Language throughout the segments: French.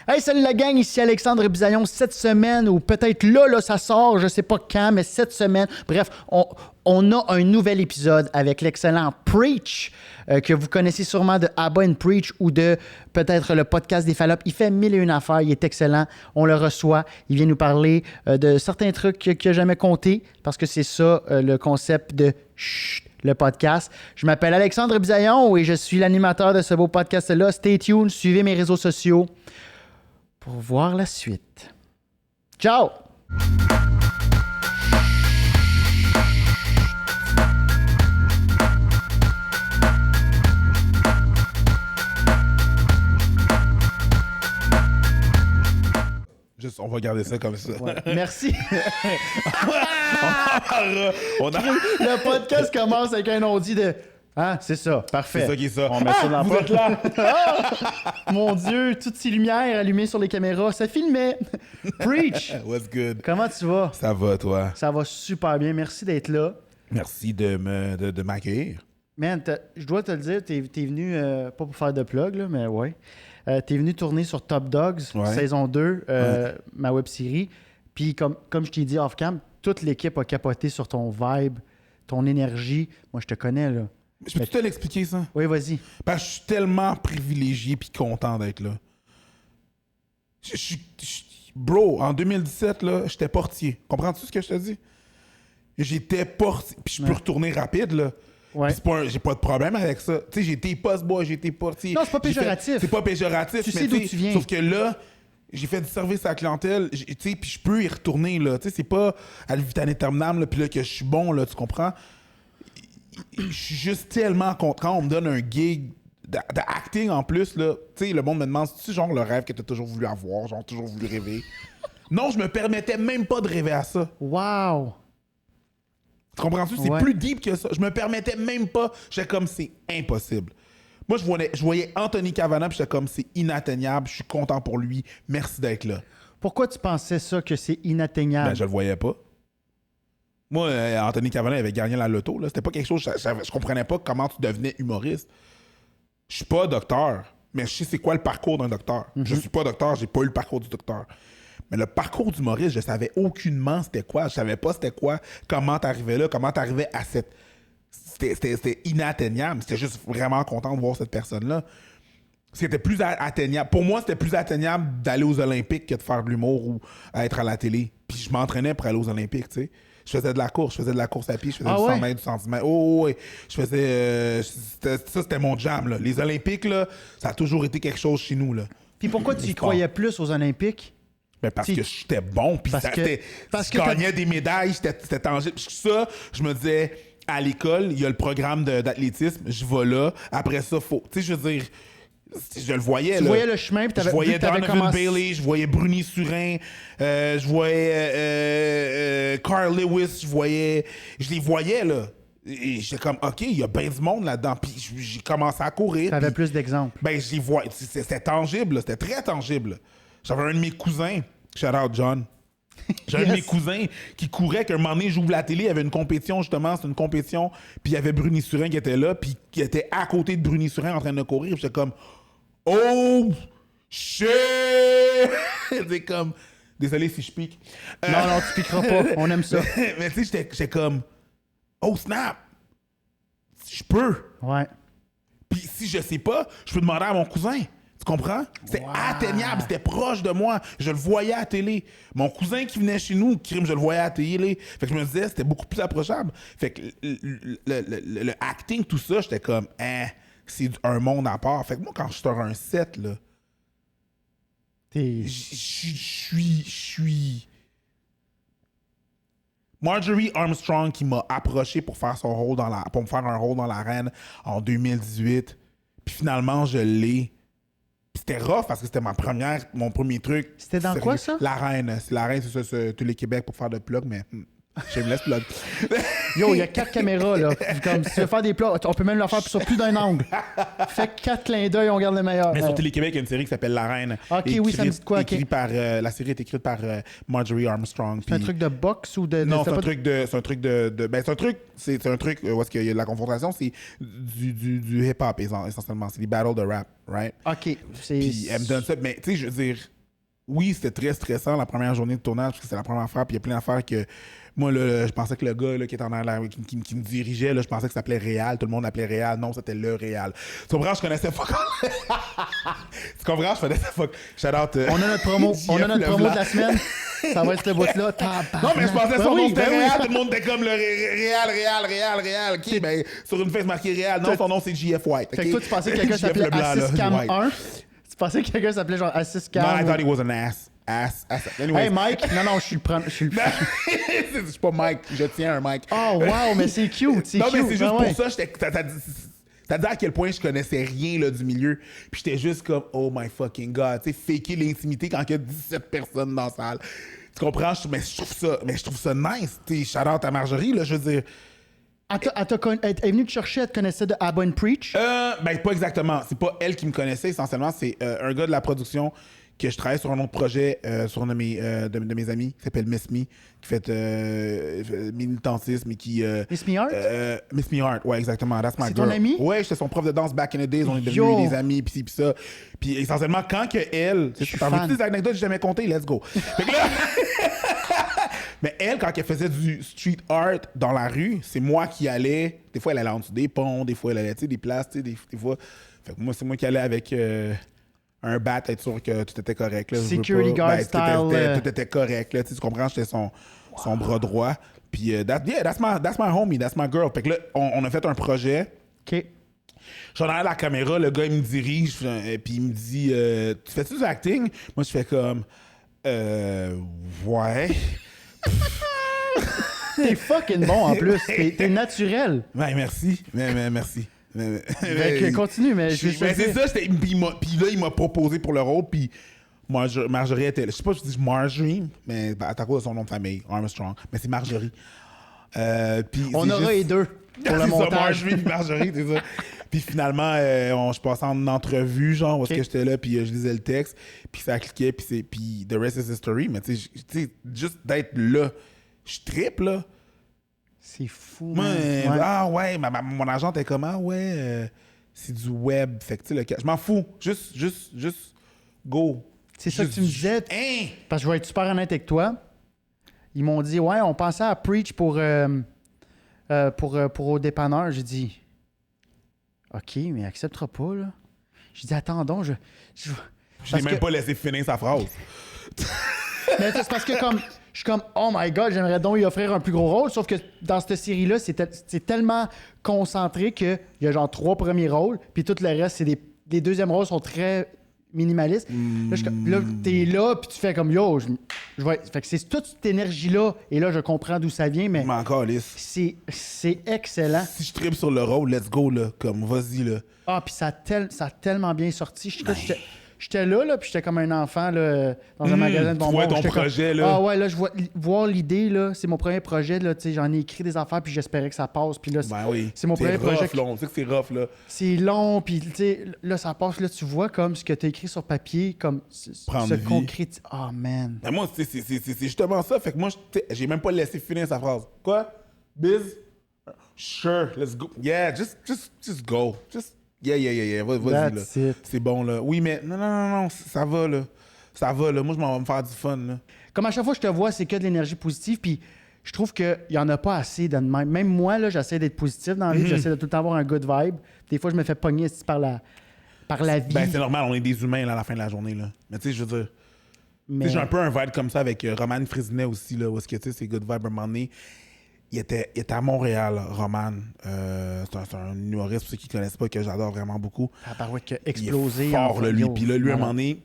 Hey, salut la gang, ici Alexandre Bisaillon. Cette semaine, ou peut-être là, ça sort, je sais pas quand, mais cette semaine, bref, on a un nouvel épisode avec l'excellent Preach, que vous connaissez sûrement de Abba and Preach ou de peut-être le podcast des Fallops. Il fait mille et une affaires, il est excellent. On le reçoit, il vient nous parler de certains trucs qu'il n'a jamais compté, parce que c'est ça le concept de Chut, le podcast. Je m'appelle Alexandre Bisaillon et je suis l'animateur de ce beau podcast-là. Stay tuned, suivez mes réseaux sociaux pour voir la suite. Ciao! Juste, on va garder ça comme ça. Ouais. Merci. On a... Le podcast commence avec un on-dit de... Ah, c'est ça, parfait. C'est ça qui est ça. On met ça dans vous la êtes là. Mon Dieu, toutes ces lumières allumées sur les caméras, ça filmait. Preach! What's good? Comment tu vas? Ça va, toi? Ça va super bien, merci d'être là. Merci de m'accueillir. Man, je dois te le dire, t'es venu, pas pour faire de plug, là, mais ouais. T'es venu tourner sur Top Dogs, saison 2, ma web-série. Puis comme je t'ai dit off-cam, toute l'équipe a capoté sur ton vibe, ton énergie. Moi, je te connais, là. Je peux te l'expliquer, ça? Oui, vas-y. Parce que je suis tellement privilégié puis content d'être là. Bro, en 2017, là, j'étais portier. Comprends-tu ce que je te dis? J'étais portier. Puis je peux retourner rapide, là. Ouais. J'ai pas de problème avec ça. Tu sais, j'ai été post-boy, j'ai été portier. Non, c'est pas péjoratif. C'est pas péjoratif. Tu sais d'où tu viens. Sauf que là, j'ai fait du service à la clientèle, tu sais, puis je peux y retourner, là. Tu sais, c'est pas à vitam aeternam, là, puis là, que je suis bon, là, tu comprends? Je suis juste tellement content. On me donne un gig d'acting en plus, là. Tu sais, le monde me demande, c'est-tu genre le rêve que t'as toujours voulu avoir, genre toujours voulu rêver? Non, je me permettais même pas de rêver à ça. Wow! Tu comprends-tu? C'est plus deep que ça. Je me permettais même pas. J'étais comme, c'est impossible. Moi, je voyais Anthony Cavana, puis j'étais comme, c'est inatteignable. Je suis content pour lui. Merci d'être là. Pourquoi tu pensais ça, que c'est inatteignable? Ben, je le voyais pas. Moi, Anthony Cavana avait gagné la loto. Là. C'était pas quelque chose... Je comprenais pas comment tu devenais humoriste. Je suis pas docteur, mais je sais c'est quoi le parcours d'un docteur. Je suis pas docteur, j'ai pas eu le parcours du docteur. Mais le parcours d'humoriste, je savais aucunement c'était quoi. Je savais pas c'était quoi, comment t'arrivais là, comment t'arrivais à cette... C'était inatteignable. J'étais juste vraiment content de voir cette personne-là. C'était plus atteignable. Pour moi, c'était plus atteignable d'aller aux Olympiques que de faire de l'humour ou être à la télé. Puis je m'entraînais pour aller aux Olympiques, tu sais. Je faisais de la course à pied, je faisais du 100 mètres, du centimètre. Oh, oui. Je faisais... c'était mon jam, là. Les Olympiques, là, ça a toujours été quelque chose chez nous, là. Puis pourquoi tu y croyais plus aux Olympiques? Ben parce que j'étais bon, puis je gagnais des médailles, c'était tangible. Ça, je me disais, à l'école, il y a le programme d'athlétisme, je vais là. Après ça, faut... Tu sais, je veux dire... Je le voyais, tu là. voyais le chemin, puis je voyais Donovan Bailey, je voyais Bruni Surin, je voyais Carl Lewis, je les voyais, là. Et j'étais comme, OK, il y a bien du monde là-dedans. Puis j'ai commencé à courir. Tu avais plus d'exemples. Ben, je les voyais. C'était tangible, là. C'était très tangible. J'avais un de mes cousins, shout out John. J'ai un de mes cousins qui courait, qu'un moment donné, j'ouvre la télé, il y avait une compétition, justement, c'était une compétition, puis il y avait Bruni Surin qui était là, puis qui était à côté de Bruni Surin en train de courir, puis j'étais comme, oh, shit! C'est comme, désolé si je pique. Non, tu piqueras pas, on aime ça. Mais tu sais, j'étais comme, oh, snap! Je peux! Ouais. Puis si je sais pas, je peux demander à mon cousin. Tu comprends? C'était atteignable, c'était proche de moi. Je le voyais à la télé. Mon cousin qui venait chez nous, je le voyais à la télé. Fait que je me disais, c'était beaucoup plus approchable. Fait que le acting, tout ça, j'étais comme, c'est un monde à part. Fait que moi, quand je sors un set, là, je suis... Marjorie Armstrong qui m'a approché pour faire pour me faire un rôle dans l'arène en 2018. Puis finalement, je l'ai. C'était rough parce que c'était mon premier truc. C'était dans quoi, ça? L'arène. L'arène, c'est ça, tous les Québec pour faire de plug, mais shameless plug. Yo, il y a 4 caméras, là. Comme si tu veux faire des plugs, on peut même le faire sur plus d'un angle. Fait 4 clins d'œil, on regarde le meilleur. Mais sur Télé-Québec, il y a une série qui s'appelle L'Arène. OK, oui, ça me dit de quoi? La série est écrite par Marjorie Armstrong. C'est un truc de boxe ou de... Non, c'est un truc où est-ce qu'il y a de la confrontation, c'est du hip-hop essentiellement. C'est des battles de rap, right? OK. Puis elle me donne ça, mais tu sais, je veux dire, oui, c'était très stressant la première journée de tournage, parce que c'est la première affaire, puis il y a plein d'affaires que. Moi, là, je pensais que le gars là, qui était en arrière, qui me dirigeait, là, je pensais que ça s'appelait Réal. Tout le monde l'appelait Réal. Non, c'était le Réal. Tu comprends? Je connaissais pas. Tu comprends? Je connaissais pas. Shout out. On a notre promo. On a notre promo de la semaine. Ça va être ce bout-là. Non, mais je pensais que son nom c'était oui. Réal. Tout le monde était comme le Réal. OK, ben, sur une face marqué Réal. Non, son nom c'est JF White. Fait que toi, tu pensais que quelqu'un JF s'appelait Leblanc, là, Assis Cam White. 1. Tu pensais que quelqu'un s'appelait genre Assis Cam. No, I thought he was an ass. Anyway. Hey Mike, non, je suis le Je suis pas Mike, je tiens un Mike. Oh wow, mais c'est cute, c'est non, cute. mais c'est juste ah ouais. pour ça, t'as dit à quel point je connaissais rien là, du milieu. Puis j'étais juste comme, oh my fucking god, tu sais, faker l'intimité quand il y a 17 personnes dans la salle. Tu comprends? Mais je trouve ça nice. Tu sais, shout out à Marjorie, là, je veux dire. Elle est venue te chercher, elle te connaissait de Abba and Preach? Ben, pas exactement. C'est pas elle qui me connaissait, essentiellement. C'est un gars de la production que je travaille sur un autre projet sur un de mes amis qui s'appelle Miss Me, qui fait militantisme et qui... Miss Me Art? Miss Me Art, ouais, exactement. That's my C'est girl. ton ami? Ouais, j'étais son prof de danse back in the days. On est Yo! devenus des amis, pis ci, pis ça. Puis essentiellement, quand que elle... suis T'en veux fan. des anecdotes que j'ai jamais comptées? Let's go. Fait que là... Mais elle, quand elle faisait du street art dans la rue, c'est moi qui allais. Des fois, elle allait en dessous des ponts, des fois, elle allait, tu sais, des places, tu sais, des fois. Fait que moi, c'est moi qui allais avec un bat, être sûr que tout était correct. Là. Security guard style. Tout était correct, là. Tu comprends? J'étais son bras droit. Puis, that's my homie, that's my girl. Fait que là, on a fait un projet. OK. J'en ai à la caméra, le gars, il me dirige, puis il me dit tu fais-tu du acting? Moi, je fais comme ouais. T'es fucking bon en plus. T'es naturel. Ouais, merci. Merci. Fait que continue, mais je vais c'est ça, puis là, il m'a proposé pour le rôle, puis Marjorie était... Je sais pas si je dis Marjorie, mais à cause de son nom de famille, Armstrong, mais c'est Marjorie. Puis on aura les deux pour le c'est montage. ça, Marjorie puis Marjorie, c'est ça. Puis finalement, je passais en entrevue, genre, où est-ce que j'étais là, puis je lisais le texte, puis ça cliquait, puis the rest is history. Mais tu sais, juste d'être là, je trippe, là. C'est fou, Moi, man. Ouais. ah ouais, mon agent était comme, ah ouais, c'est du web. Fait que tu sais, je m'en fous. Juste go. C'est ça que tu me disais. Hein? Parce que je vais être super honnête avec toi. Ils m'ont dit, ouais, on pensait à Preach pour au dépanneur. J'ai dit, OK, mais il acceptera pas, là. J'ai dit, attendons, je Je n'ai même pas laissé finir sa phrase. Mais c'est parce que comme je suis comme oh my god, j'aimerais donc lui offrir un plus gros rôle, sauf que dans cette série-là, c'est tellement concentré qu'il y a genre 3 premiers rôles, puis tout le reste, c'est les deuxièmes rôles sont très minimalistes. Là, t'es là, puis tu fais comme yo, je vais... Fait que c'est toute cette énergie-là, et là, je comprends d'où ça vient, mais Mais encore, lisse. c'est excellent. Si je tripe sur le rôle, let's go, là. Comme, vas-y, là. Ah, puis ça a tellement bien sorti. J'étais là, puis j'étais comme un enfant là, dans un magasin de bonbons. Tu vois ton J'étais projet, comme, là. Ah ouais, là, je vois voir l'idée, là. C'est mon premier projet, là. Tu sais, j'en ai écrit des affaires, puis j'espérais que ça passe. Puis là, Ben oui. c'est mon premier projet. Là. On sait que c'est rough, là. C'est long, puis tu sais, là, ça passe. Là, tu vois comme ce que tu as écrit sur papier, comme Prendre se vie. concrétise. Oh, man. Ben moi, c'est justement ça. Fait que moi, j'ai même pas laissé finir sa phrase. Quoi? Biz? Sure, let's go. Yeah, just go. Yeah. Vas-y, là. That's it. C'est bon, là. Oui, mais non, ça va, là. Ça va, là. Moi, je m'en vais me faire du fun, là. Comme à chaque fois que je te vois, c'est que de l'énergie positive, puis je trouve qu'il n'y en a pas assez de même. Même moi, là, j'essaie d'être positif dans la vie, j'essaie de tout le temps avoir un good vibe. Des fois, je me fais pogner par la vie. Ben, c'est normal, on est des humains, là, à la fin de la journée, là. Mais tu sais, je veux dire... Mais- Tu sais, j'ai un peu un vibe comme ça avec Roman Frisinet aussi, là, où est-ce que, tu sais, c'est good vibe à un moment donné. Il était à Montréal, Roman. C'est un humoriste, pour ceux qui ne connaissent pas, que j'adore vraiment beaucoup. La parouette qui a Il explosé. est fort, là, lui. Yo, Puis là, lui, à un voilà. moment donné,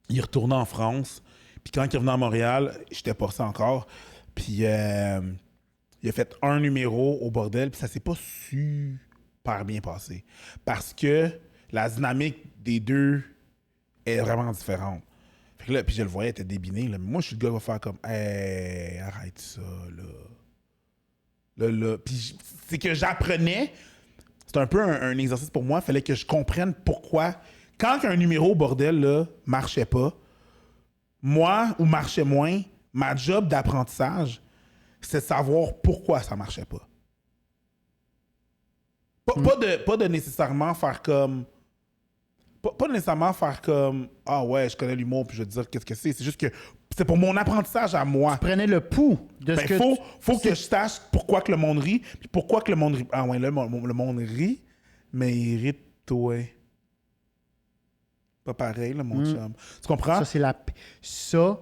il est retourné en France. Puis quand il est revenu à Montréal, j'étais pas ça encore. Puis il a fait un numéro au bordel, puis ça s'est pas super bien passé. Parce que la dynamique des deux est vraiment différente. Fait que là, puis je le voyais, il était débiné. Là. Mais moi, je suis le gars qui va faire comme, hey, arrête ça, là. Là. Puis c'est que j'apprenais, c'est un peu un exercice pour moi, il fallait que je comprenne pourquoi, quand un numéro, bordel, là, marchait pas, moi, ou marchait moins, ma job d'apprentissage, c'est de savoir pourquoi ça marchait pas. Pas de nécessairement faire comme... pas nécessairement faire comme ah ouais, je connais l'humour puis je vais te dire qu'est-ce que c'est. C'est juste que c'est pour mon apprentissage à moi. Prenez le pouls de ce Ben, que faut que je sache pourquoi que le monde rit, puis pourquoi que le monde rit. Ah ouais, là, le monde rit, mais il rit de toi. Pas pareil, là, mon chum. Tu comprends? Ça,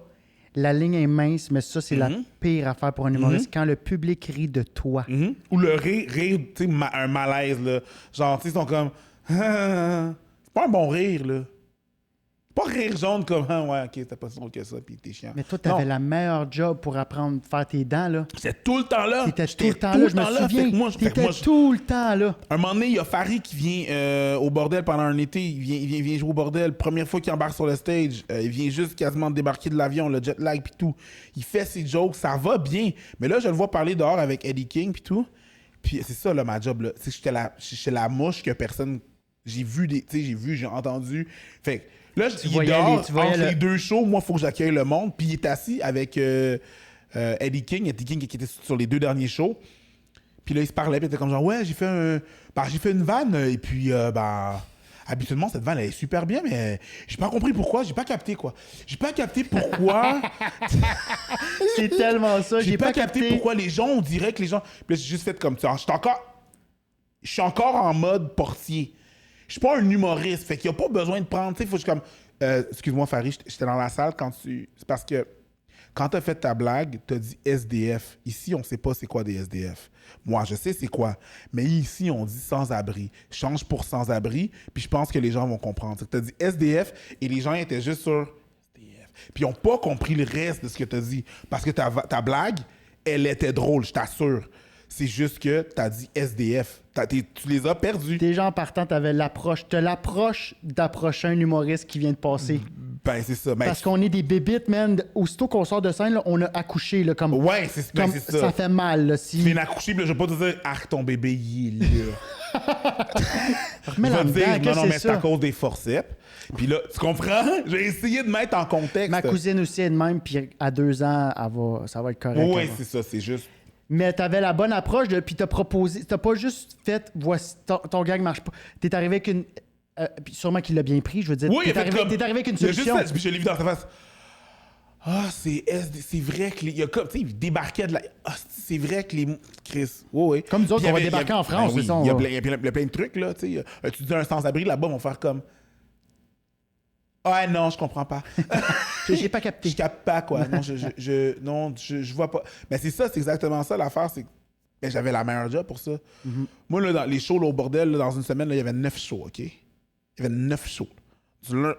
la ligne est mince, mais ça, c'est la pire affaire pour un humoriste. Quand le public rit de toi. Ou le rire, tu sais, un malaise, là. Genre, tu sais, ils sont comme... c'est pas un bon rire, là. Pas rire jaune comme « Ah ouais, OK, c'était pas si drôle que ça, puis t'es chiant. » Mais toi, t'avais la meilleure job pour apprendre à faire tes dents, là. J'étais tout le temps là. T'étais tout le temps là, je me souviens. T'étais tout le temps là. Un moment donné, il y a Farid qui vient au bordel pendant un été. Il vient jouer au bordel. Première fois qu'il embarque sur le stage. Il vient juste quasiment de débarquer de l'avion, le jet lag puis tout. Il fait ses jokes, ça va bien. Mais là, je le vois parler dehors avec Eddie King puis tout. Puis c'est ça, là, ma job, là. J'étais la mouche que personne... J'ai vu, j'ai entendu. Fait que là, il est dehors, entre les deux shows. Moi, il faut que j'accueille le monde. Puis il est assis avec Eddie King. Eddie King qui était sur les 2 derniers shows. Puis là, il se parlait. Puis il était comme genre, ouais, j'ai fait une vanne. Et puis, habituellement, cette vanne, elle est super bien. Mais j'ai pas compris pourquoi. J'ai pas capté, quoi. J'ai pas capté pourquoi. C'est tellement ça. J'ai pas capté pourquoi les gens, on dirait que les gens... Puis là, j'ai juste fait comme ça. Je suis encore en mode portier. Je suis pas un humoriste, fait qu'il n'y a pas besoin de prendre, tu sais, faut que je comme... excuse-moi, Farid, j'étais dans la salle quand tu... C'est parce que quand t'as fait ta blague, t'as dit SDF. Ici, on sait pas c'est quoi des SDF. Moi, je sais c'est quoi. Mais ici, on dit sans-abri. Change pour sans-abri, puis je pense que les gens vont comprendre. T'as dit SDF, et les gens étaient juste sur SDF. Puis ils n'ont pas compris le reste de ce que t'as dit. Parce que ta blague, elle était drôle, je t'assure. C'est juste que t'as dit SDF. Tu les as perdus. Déjà en partant, t'avais l'approche. T'as l'approche d'approcher un humoriste qui vient de passer. Ben, c'est ça. Parce qu'on est des bébites, man. Aussitôt qu'on sort de scène, là, on a accouché. Là, comme, ouais, c'est ça. Ça fait mal. Là, si... Tu viens d'accoucher, puis là, je vais pas te dire « Ah, ton bébé, il est là. » Remets la dedans, non, mais c'est à cause des forceps. Puis là, tu comprends? J'ai essayé de mettre en contexte. Ma cousine aussi est de même, puis à 2 ans, ça va être correct. Oui, c'est ça. C'est juste... Mais t'avais la bonne approche, puis t'as proposé. T'as pas juste fait, voici, ton gag marche pas. T'es arrivé avec une. Puis sûrement qu'il l'a bien pris, je veux dire. Oui, t'es arrivé avec une solution. Juste, puis je l'ai vu dans sa face. Ah, c'est vrai que il y a comme. Tu sais, il débarquait de la. Ah, c'est vrai que les. Chris. Oui. Comme nous autres, on va débarquer en France, c'est ça. Il y a plein de trucs, là. Tu sais, tu dis un sans-abri là-bas, ils vont faire comme. Ah non, je comprends pas. J'ai pas capté. Je capte pas, quoi. Non, je vois pas. Mais c'est ça, c'est exactement ça l'affaire. C'est que j'avais la meilleure job pour ça. Moi, là, dans les shows là, au bordel, là, dans une semaine, là, il y avait 9 shows, OK? Il y avait 9 shows.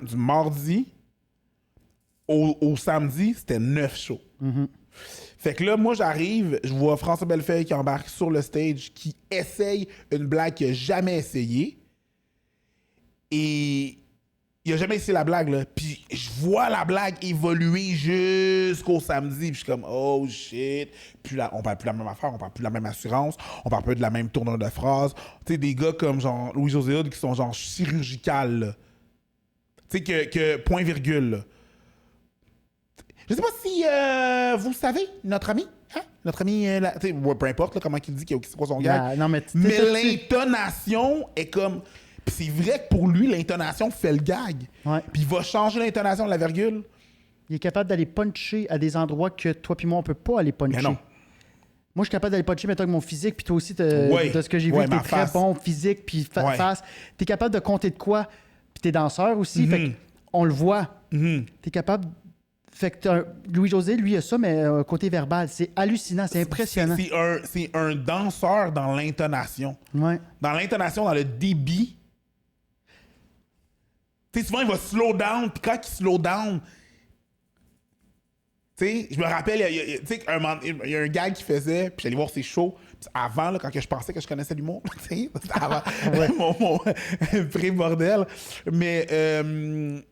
Du mardi au samedi, c'était 9 shows. Fait que là, moi, j'arrive, je vois François Bellefeuille qui embarque sur le stage, qui essaye une blague qu'il n'a jamais essayée. Et... il a jamais essayé la blague, là. Puis je vois la blague évoluer jusqu'au samedi. Puis je suis comme, oh shit. Puis là, on parle plus de la même affaire, on parle plus de la même assurance, on parle plus de la même tournure de phrase. Tu sais, des gars comme genre Louis-José Hood qui sont genre chirurgicales, là. Tu sais, que point virgule, là. Je sais pas si vous savez, notre ami, peu importe là, comment il dit, c'est quoi son gag. Non, mais l'intonation est comme... Puis c'est vrai que pour lui, l'intonation fait le gag. Ouais. Puis il va changer l'intonation de la virgule. Il est capable d'aller puncher à des endroits que toi puis moi, on peut pas aller puncher. Mais non. Moi, je suis capable d'aller puncher, mettons, avec mon physique, puis toi aussi, de ce que j'ai vu, t'es très bon physique, puis face. T'es capable de compter de quoi, puis t'es danseur aussi, fait qu'on le voit. T'es capable... Fait que Louis-José, lui, a ça, mais côté verbal. C'est hallucinant, c'est impressionnant. C'est un danseur dans l'intonation. Ouais. Dans l'intonation, dans le débit. Tu sais, souvent, il va slow down, puis quand il slow down... Tu sais, je me rappelle, il y a un gars qui faisait, puis j'allais voir ses shows, avant, là, quand je pensais que je connaissais l'humour, tu sais, avant mon pré-bordel. Mais je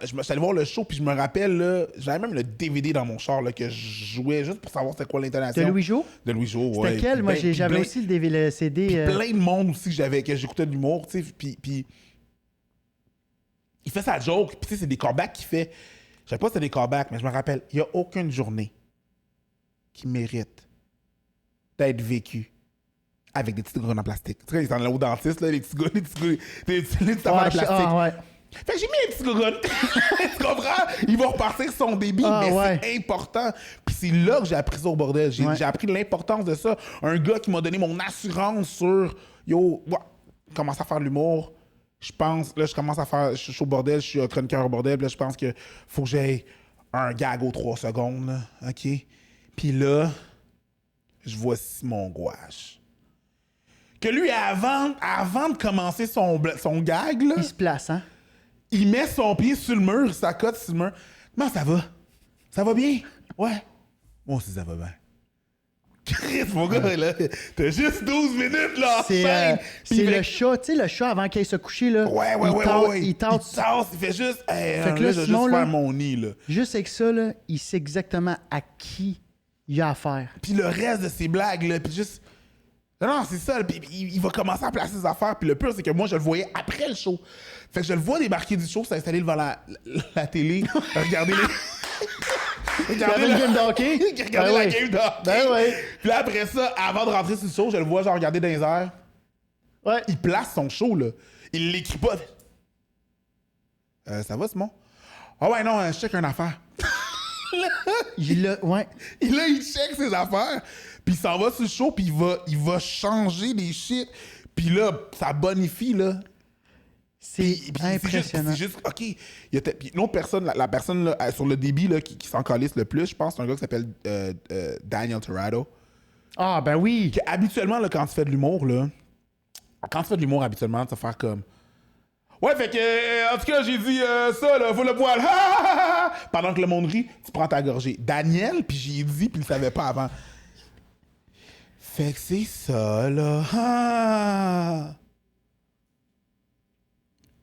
suis allé voir le show, puis je me rappelle, là, j'avais même le DVD dans mon char là, que je jouais juste pour savoir c'était quoi l'intonation. De Louis-Jo? De Louis-Jo, ouais. C'était quel? Moi, j'avais aussi le DVD, le CD. Puis plein de monde aussi que j'écoutais de l'humour, tu sais, puis il fait sa joke, puis tu sais, c'est des callbacks qu'il fait. Je sais pas si c'est des callbacks, mais je me rappelle, il n'y a aucune journée qui mérite d'être vécue avec des petites couronnes en plastique. Tu sais, ils sont allés au dentiste, là, les petits gars, les petites affaires de plastique. ouais. Fait que j'ai mis un petit couronne. Tu comprends? Il va repartir son débit, mais c'est important. Puis c'est là que j'ai appris ça au bordel. J'ai appris l'importance de ça. Un gars qui m'a donné mon assurance sur yo, commence à faire de l'humour. Je pense, là, je commence à faire. Je suis au bordel, je suis un chroniqueur au bordel. Puis là, je pense que faut que j'aie un gag aux 3 secondes. Là, OK? Puis là, je vois Simon Gouache. Que lui, avant de commencer son gag, là, il se place, hein? il met son pied sur le mur, sa cote sur le mur. Comment ça va? Ça va bien? Ouais. Moi aussi, ça va bien. Chris, mon gars, là, t'as juste 12 minutes, là, c'est le chat, tu sais, le chat, avant qu'il se coucher, là. Ouais. Il tasse. Il fait juste... Hey, fait que là, je vais Simon, juste là, faire mon nid, là. Juste avec ça, là, il sait exactement à qui il a affaire. Puis le reste de ses blagues, là, puis juste... Non, c'est ça. Puis il va commencer à placer ses affaires. Puis le pire, c'est que moi, je le voyais après le show. Fait que je le vois débarquer du show, s'installer devant la télé, regarder les... Regarder le game de hockey. Regarder la game de hockey. Ben ouais. Puis là, après ça, avant de rentrer sur le show, je le vois genre regarder dans les airs. Ouais. Il place son show, là. Il l'écrit pas. Ça va, Simon? Ah ouais, non, je check une affaire. Il check ses affaires, puis il s'en va sur le show, puis il va changer les shit. Puis là, ça bonifie, là. C'est impressionnant. C'est juste, OK. Puis une autre personne, la personne là, sur le débit là, qui s'en calisse le plus, je pense, c'est un gars qui s'appelle Daniel Torado. Ah, ben oui. Que, habituellement, là, quand tu fais de l'humour, là, habituellement, tu vas faire comme... Ouais, fait que, en tout cas, j'ai dit ça, là, faut le poil. Pendant que le monde rit, tu prends ta gorgée. Daniel, puis j'ai dit, puis il le savait pas avant. Fait que c'est ça, là.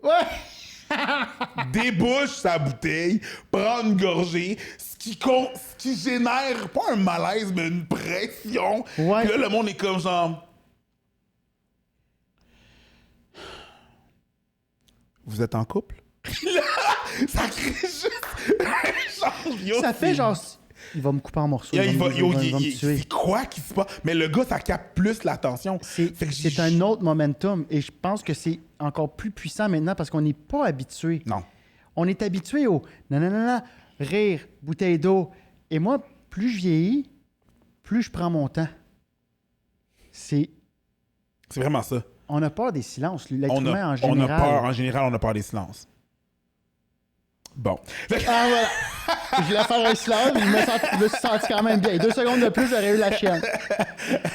Ouais. Débouche sa bouteille, prend une gorgée, ce qui génère pas un malaise, mais une pression. Ouais. Puis là, le monde est comme genre... Vous êtes en couple? Là, ça crée juste ça fait genre... Il va me couper en morceaux. Il va me tuer. C'est quoi qui se passe? Mais le gars, ça capte plus l'attention. C'est un autre momentum. Et je pense que c'est encore plus puissant maintenant parce qu'on n'est pas habitué. Non. On est habitué au nanana, rire, bouteille d'eau. Et moi, plus je vieillis, plus je prends mon temps. C'est vraiment ça. On a peur des silences. L'être humain, en général. On a peur des silences. Bon. Ah, voilà. Je voulais faire un silence, mais je me suis senti quand même bien. 2 secondes de plus, j'aurais eu la chienne.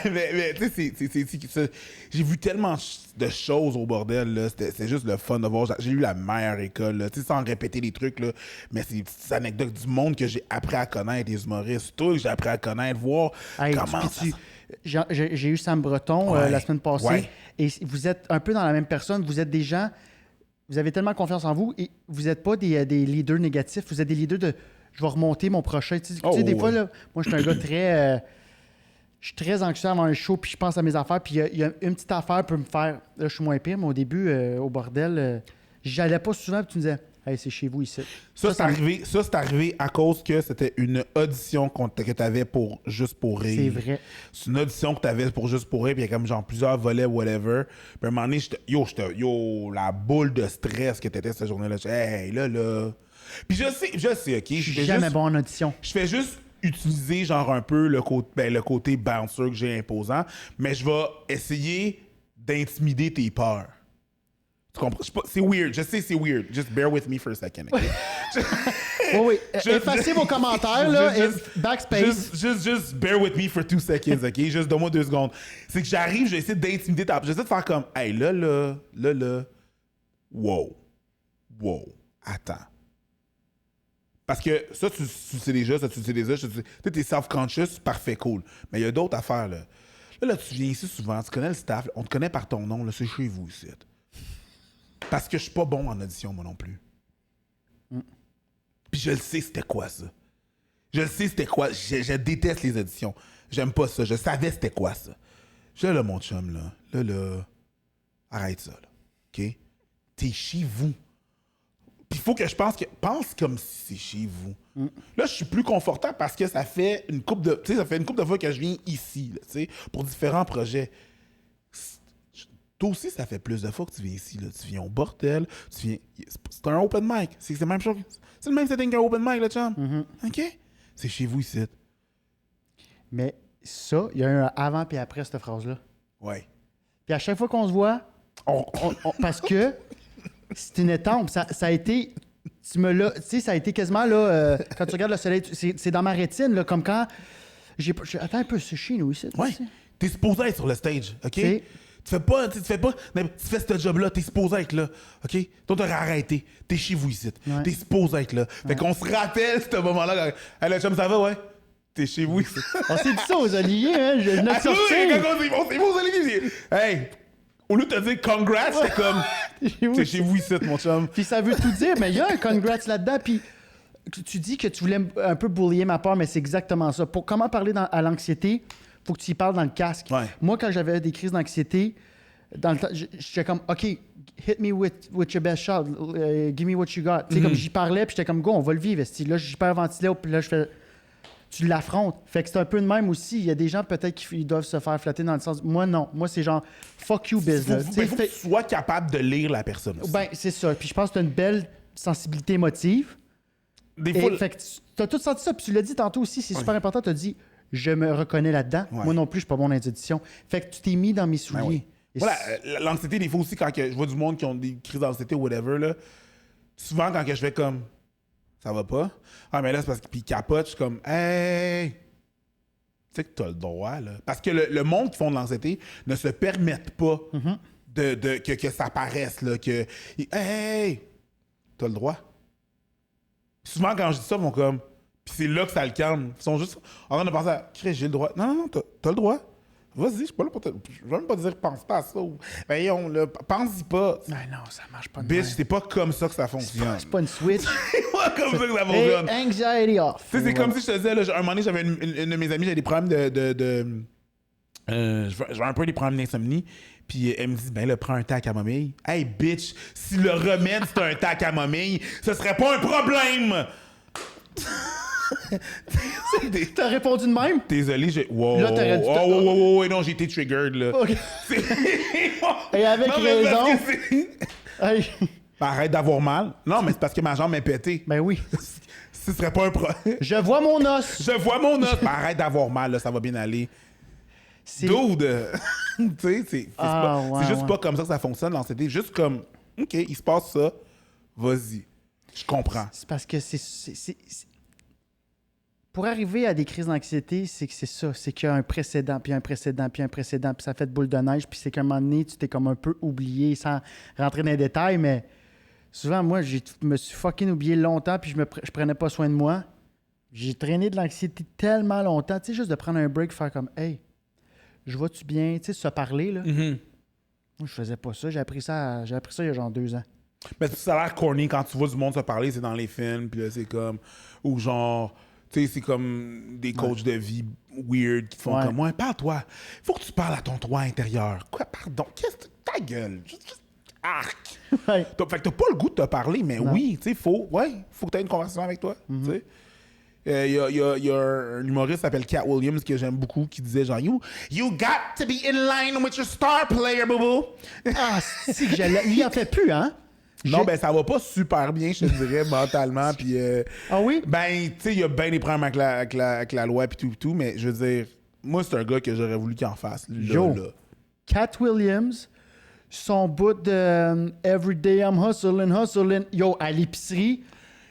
mais tu sais, j'ai vu tellement de choses au bordel, là. C'est juste le fun de voir. J'ai eu la meilleure école, là. Tu sais, sans répéter les trucs, là. Mais c'est des petites anecdotes du monde que j'ai appris à connaître, les humoristes. Toi, que j'ai appris à connaître, voir comment ça... J'ai eu Sam Breton la semaine passée. Ouais. Et vous êtes un peu dans la même personne. Vous êtes des gens... Vous avez tellement confiance en vous et vous n'êtes pas des leaders négatifs. Vous êtes des leaders de je vais remonter mon prochain. Tu sais, des fois, là, moi, je suis un gars très. Je suis très anxieux avant un show, puis je pense à mes affaires. Puis il y a une petite affaire peut me faire. Là, je suis moins pire, mais au début, au bordel, j'allais pas souvent, puis tu me disais, hey, c'est chez vous ici. Ça, c'est arrivé à cause que c'était une audition que tu avais pour Juste pour rire. C'est vrai. C'est une audition que tu avais pour Juste pour rire, puis il y a comme genre plusieurs volets, whatever. Puis à un moment donné, la boule de stress que t'étais cette journée-là. Hey, là. Puis je sais, OK. Je suis jamais bon en audition. Je fais juste utiliser genre un peu le côté bouncer que j'ai imposant, mais je vais essayer d'intimider tes peurs. Tu comprends? C'est weird. Je sais, c'est weird. Just bear with me for a second. Okay? Oui. Effacez vos commentaires, là, et backspace. Just bear with me for 2 seconds, OK? Juste donne-moi 2 secondes. C'est que j'arrive, je vais essayer d'intimider ta... J'essaie de faire comme, hey, là. Wow. Attends. Parce que ça, tu sais déjà, tu sais, t'es self-conscious, parfait, cool. Mais il y a d'autres affaires, là. Là, tu viens ici souvent, tu connais le staff, on te connaît par ton nom, là, c'est chez vous ici. Parce que je suis pas bon en audition, moi non plus. Puis je le sais, c'était quoi, ça. Je le sais, c'était quoi. Je déteste les auditions. J'aime pas ça. Je savais c'était quoi, ça. Là, mon chum, là, arrête ça, là. OK? T'es chez vous. Puis il faut que je pense comme si c'est chez vous. Là, je suis plus confortable parce que ça fait une couple de fois que je viens ici, là, pour différents projets. Toi aussi, ça fait plus de fois que tu viens ici. Là. Tu viens au bordel, tu viens... C'est un open mic. C'est la même chose. C'est le même setting qu'un open mic, là, chum. OK? C'est chez vous ici. Mais ça, il y a un avant puis après cette phrase-là. Ouais. Puis à chaque fois qu'on se voit, parce que c'est une étampe. Ça a été... Tu sais, ça a été quasiment, là, quand tu regardes le soleil, c'est dans ma rétine, là, comme quand... Attends un peu, c'est chez nous ici. Ouais. T'es supposé être sur le stage, OK? C'est- Tu fais ce job-là, t'es supposé être là, OK? Toi, t'aurais arrêté. T'es chez vous ici. Ouais. T'es supposé être là. Fait qu'on se rappelle ce moment-là. Hey, le chum, ça va, ouais? T'es chez vous ici. On s'est dit ça aux Oliviers, hein? Je venais de Ah oui, sortir. quand c'est bon, Olivier. Hey! Au lieu de te dire congrats, c'est comme... T'es chez vous ici, mon chum. Puis ça veut tout dire, mais il y a un congrats là-dedans. Puis tu dis que tu voulais un peu bullier ma part, mais c'est exactement ça. Pour comment parler à l'anxiété, faut que tu y parles dans le casque. Ouais. Moi, quand j'avais des crises d'anxiété, dans le temps, j'étais comme, OK, hit me with your best shot, give me what you got. Tu sais, comme j'y parlais, puis j'étais comme, go, on va le vivre. Là, j'hyperventilais, puis là, je fais... Tu l'affrontes. Fait que c'est un peu de même aussi. Il y a des gens peut-être qui doivent se faire flatter dans le sens. Moi, non. Moi, c'est genre fuck you business. Il faut que tu sois capable de lire la personne aussi. Ben, c'est ça. Puis je pense que tu as une belle sensibilité émotive. Des fois, Fait que tu as tout senti ça. Puis tu l'as dit tantôt aussi, c'est super important. Tu as dit, je me reconnais là-dedans. Ouais. Moi non plus, je suis pas bon dans les éditions. Fait que tu t'es mis dans mes souliers. Ben oui. Et Voilà, l'anxiété, des fois aussi, quand je vois du monde qui ont des crises d'anxiété ou whatever, là, souvent, quand je fais comme, ça va pas. Ah, mais là, c'est parce qu'ils capotent, je suis comme, hey! Tu sais que t'as le droit, là. Parce que le monde qui font de l'anxiété ne se permettent pas que ça paraisse, là, que, hey! T'as le droit. Souvent, quand je dis ça, ils vont comme, puis c'est là que ça le calme. Ils sont juste en train de penser à, Chris, j'ai le droit. Non, t'as le droit. Vas-y, je suis pas là pour te. Je vais même pas te dire pense pas à ça. Voyons, là, pense-y pas. Ben non, ça marche pas de Bitch, même. c'est pas comme ça que ça fonctionne. C'est pas une switch. C'est pas comme ça que ça Hey, fonctionne. anxiety off. Tu sais, c'est comme si je te disais, là, un moment donné, j'avais une de mes amies, j'avais des problèmes j'avais un peu des problèmes d'insomnie. Puis elle me dit, ben là, prends un thé à camomille. Hey, bitch, si le remède, c'était un thé à camomille, ce serait pas un problème! T'as répondu de même? Désolé, j'ai. Wow. Là, t'aurais dû te- Oh, non, j'ai été triggered, là. OK. C'est- Et avec Non, mais parce raison. que c'est- Hey. Arrête d'avoir mal. Non, mais c'est parce que ma jambe est pétée. Ben oui. Ce serait pas un problème. Je vois mon os. Je vois mon os. Arrête d'avoir mal, là, ça va bien aller. C'est- Dude! Tu sais, c'est Ah, ouais, juste ouais. pas comme ça que ça fonctionne, l'anxiété. Juste comme, OK, il se passe ça, vas-y. Je comprends. C'est parce que pour arriver à des crises d'anxiété, c'est que c'est ça. C'est qu'il y a un précédent, puis un précédent, puis un précédent, puis ça fait de boule de neige, puis c'est qu'à un moment donné, tu t'es comme un peu oublié sans rentrer dans les détails, mais souvent, moi, je me suis fucking oublié longtemps, puis je prenais pas soin de moi. J'ai traîné de l'anxiété tellement longtemps, tu sais, juste de prendre un break, faire comme, hey, je vais-tu bien, tu sais, se parler, là. Moi, je faisais pas ça. J'ai appris ça il y a genre 2 ans. Mais ça a l'air corny quand tu vois du monde se parler, c'est dans les films, puis là, c'est comme. Ou genre. Tu sais, c'est comme des coachs de vie weird qui te font comme moi. Parle-toi. Faut que tu parles à ton toi intérieur. Quoi, pardon? Qu'est-ce que. Ta gueule. Arc. Ouais. Fait que t'as pas le goût de te parler, mais oui, tu sais, faut que t'aies une conversation avec toi. Tu sais. Il y a un humoriste qui s'appelle Cat Williams que j'aime beaucoup qui disait genre you got to be in line with your star player, boo-boo. Ah, si que j'allais. Lui, il en fait plus, hein? Non, ben ça va pas super bien, je te dirais, mentalement. Puis, Ah oui? ben, tu sais, il y a bien des problèmes avec la loi puis tout, mais je veux dire, moi, c'est un gars que j'aurais voulu qu'il en fasse. Là, Yo. là. Cat Williams, son bout de Everyday I'm hustling. Yo, à l'épicerie.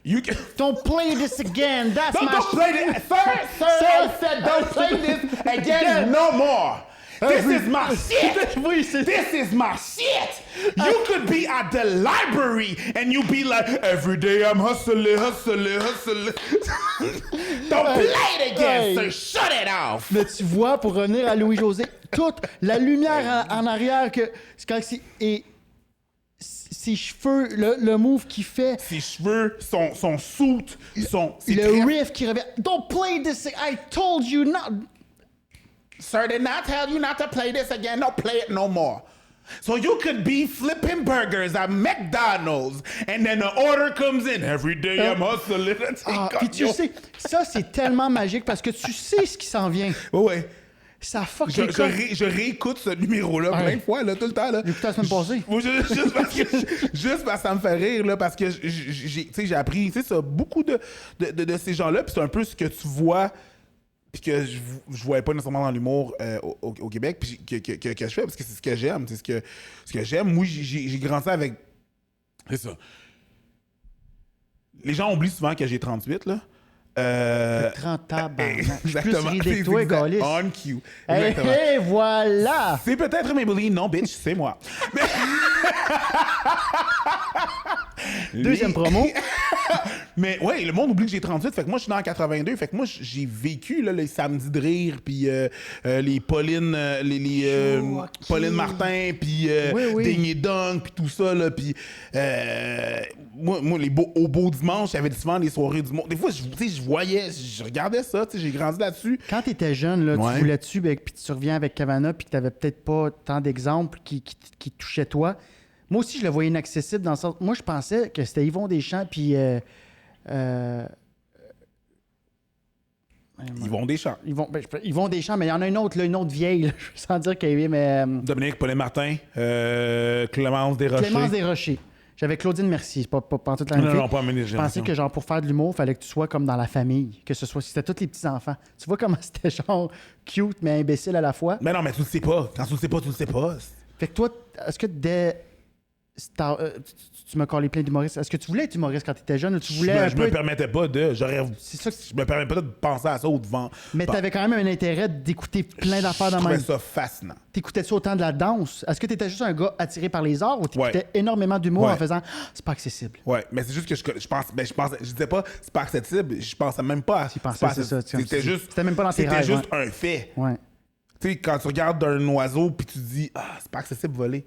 You can... Don't play this again. That's Don't my play this. Sir, I said don't play this again no more. This is my shit. Oui, c'est This is my shit. You could be at the library and you be like, every day I'm hustling. Don't play it again, Hey. so shut it off. Mais tu vois, pour revenir à Louis-José, toute la lumière en arrière, que c'est quand c'est. Et ses cheveux, le move qu'il fait, Ses cheveux, son suit, ses le traits. riff qui revient. Don't play this. I told you not. Sir did not tell you not to play this again. Don't play it no more. So you could be flipping burgers at McDonald's and then the order comes in. Every day I'm hustling. Ah, puis tu sais, ça, c'est tellement magique parce que tu sais ce qui s'en vient. Ouais. Ça fuck Je, les je, codes. je réécoute ce numéro-là plein de fois, là, tout le temps. Là. J'ai écouté la semaine passée. Moi, juste parce que ça me fait rire, là, parce que j'ai appris ça, beaucoup de ces gens-là, puis c'est un peu ce que tu vois, puis que je voyais pas nécessairement dans l'humour au Québec, puis que je fais, parce que c'est ce que j'aime. C'est ce que j'aime. Moi, j'ai grandi avec. C'est ça. Les gens oublient souvent que j'ai 38, là. 30 tabarnak. Je suis Exactement. plus ridé que toi, Gaulis. On cue. Hey, Exactement. hey, voilà! C'est peut-être Maybelline, non, bitch, c'est moi. Deuxième promo. Mais ouais, le monde oublie que j'ai 38, fait que moi je suis né en 82, fait que moi j'ai vécu là, les samedis de rire, puis les Pauline, Pauline Martin, puis Oui. Ding et Dong, puis tout ça, là, puis moi au beau dimanche, j'avais souvent les soirées du monde. Des fois, je voyais, je regardais ça, j'ai grandi là-dessus. Quand tu étais jeune, là, Ouais. tu voulais-tu, puis tu reviens avec Cavana, puis que tu n'avais peut-être pas tant d'exemples qui touchaient toi. Moi aussi, je le voyais inaccessible dans le sens. Moi, je pensais que c'était Yvon Deschamps, puis. Yvon Deschamps. Yvon Deschamps, mais il y en a une autre, là, une autre vieille, là, sans dire qu'elle est, mais. Dominique, Pauline Martin, Clémence Desrochers. Clémence Desrochers. J'avais Claudine Mercier, c'est pas toute la même Non, fille. non, pas Amélie Je pensais que genre pour faire de l'humour, il fallait que tu sois comme dans la famille, que ce soit si c'était tous les petits enfants. Tu vois comment c'était genre cute mais imbécile à la fois. Mais non, mais tu le sais pas. Quand tu le sais pas, tu le sais pas. Fait que toi, est-ce que dès tu m'as collé plein d'humoristes. Est-ce que tu voulais être humoriste quand tu étais jeune ou tu voulais Je me permettais pas de. C'est ça que... Je me permettais pas de penser à ça ou de vendre. Mais t'avais quand même un intérêt d'écouter plein d'affaires de Je même. trouvais ça fascinant. T'écoutais-tu autant de la danse? Est-ce que t'étais juste un gars attiré par les arts ou t'écoutais Ouais. énormément d'humour Ouais. en faisant c'est pas accessible? Ouais, mais c'est juste que je disais pas c'est pas accessible, je pensais même pas à Tu pensais, c'est pas c'est ça, accessible. tu- c'était même pas dans tes C'était rêves, juste un fait. Ouais. Tu sais, quand tu regardes un oiseau puis tu dis c'est pas accessible voler.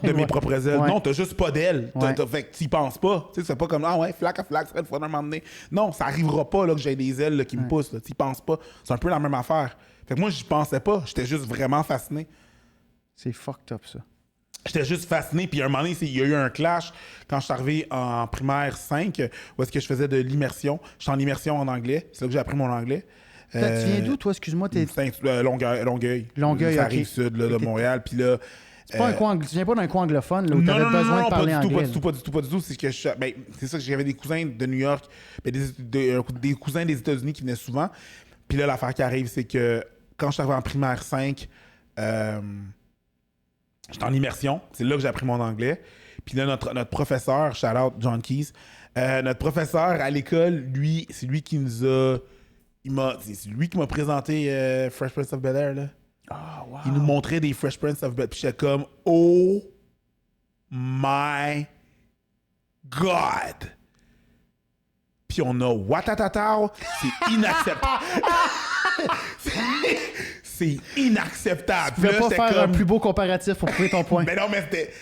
De mes propres ailes. Ouais. Non, t'as juste pas d'ailes. Ouais. Fait que t'y penses pas. Tu sais, c'est pas comme flac à flac, ça serait le fun à un moment donné. Non, ça arrivera pas là, que j'ai des ailes là, qui me poussent. Là. T'y penses pas. C'est un peu la même affaire. Fait que moi, j'y pensais pas. J'étais juste vraiment fasciné. C'est fucked up, ça. J'étais juste fasciné. Puis à un moment donné, il y a eu un clash quand je suis arrivé en primaire 5, où est-ce que je faisais de l'immersion. J'étais en immersion en anglais. C'est là que j'ai appris mon anglais. Tu viens d'où, toi? Excuse-moi, t'es... Longueuil. Longueuil, ça ok. arrive sud là, de Montréal. Puis là... C'est pas un coin tu viens pas d'un coin anglophone là, où Non, t'avais non, besoin non, de parler pas du anglais. tout, pas du tout. C'est que c'est ça que j'avais des cousins de New York, des cousins des États-Unis qui venaient souvent. Puis là, l'affaire qui arrive, c'est que quand je suis arrivé en primaire 5, j'étais en immersion. C'est là que j'ai appris mon anglais. Puis là, notre professeur, shout out John Keys, notre professeur à l'école, lui, c'est lui qui nous a. C'est lui qui m'a présenté Fresh Prince of Bel-Air, là. Ah, wow. Il nous montrait des Fresh Prince of Bel-Air. Puis j'étais comme, oh my God! Puis on a Watatatao. C'est inacceptable. c'est inacceptable. Tu pouvais Là, pas j'étais faire comme- un plus beau comparatif pour prouver ton point. Mais non, mais c'était...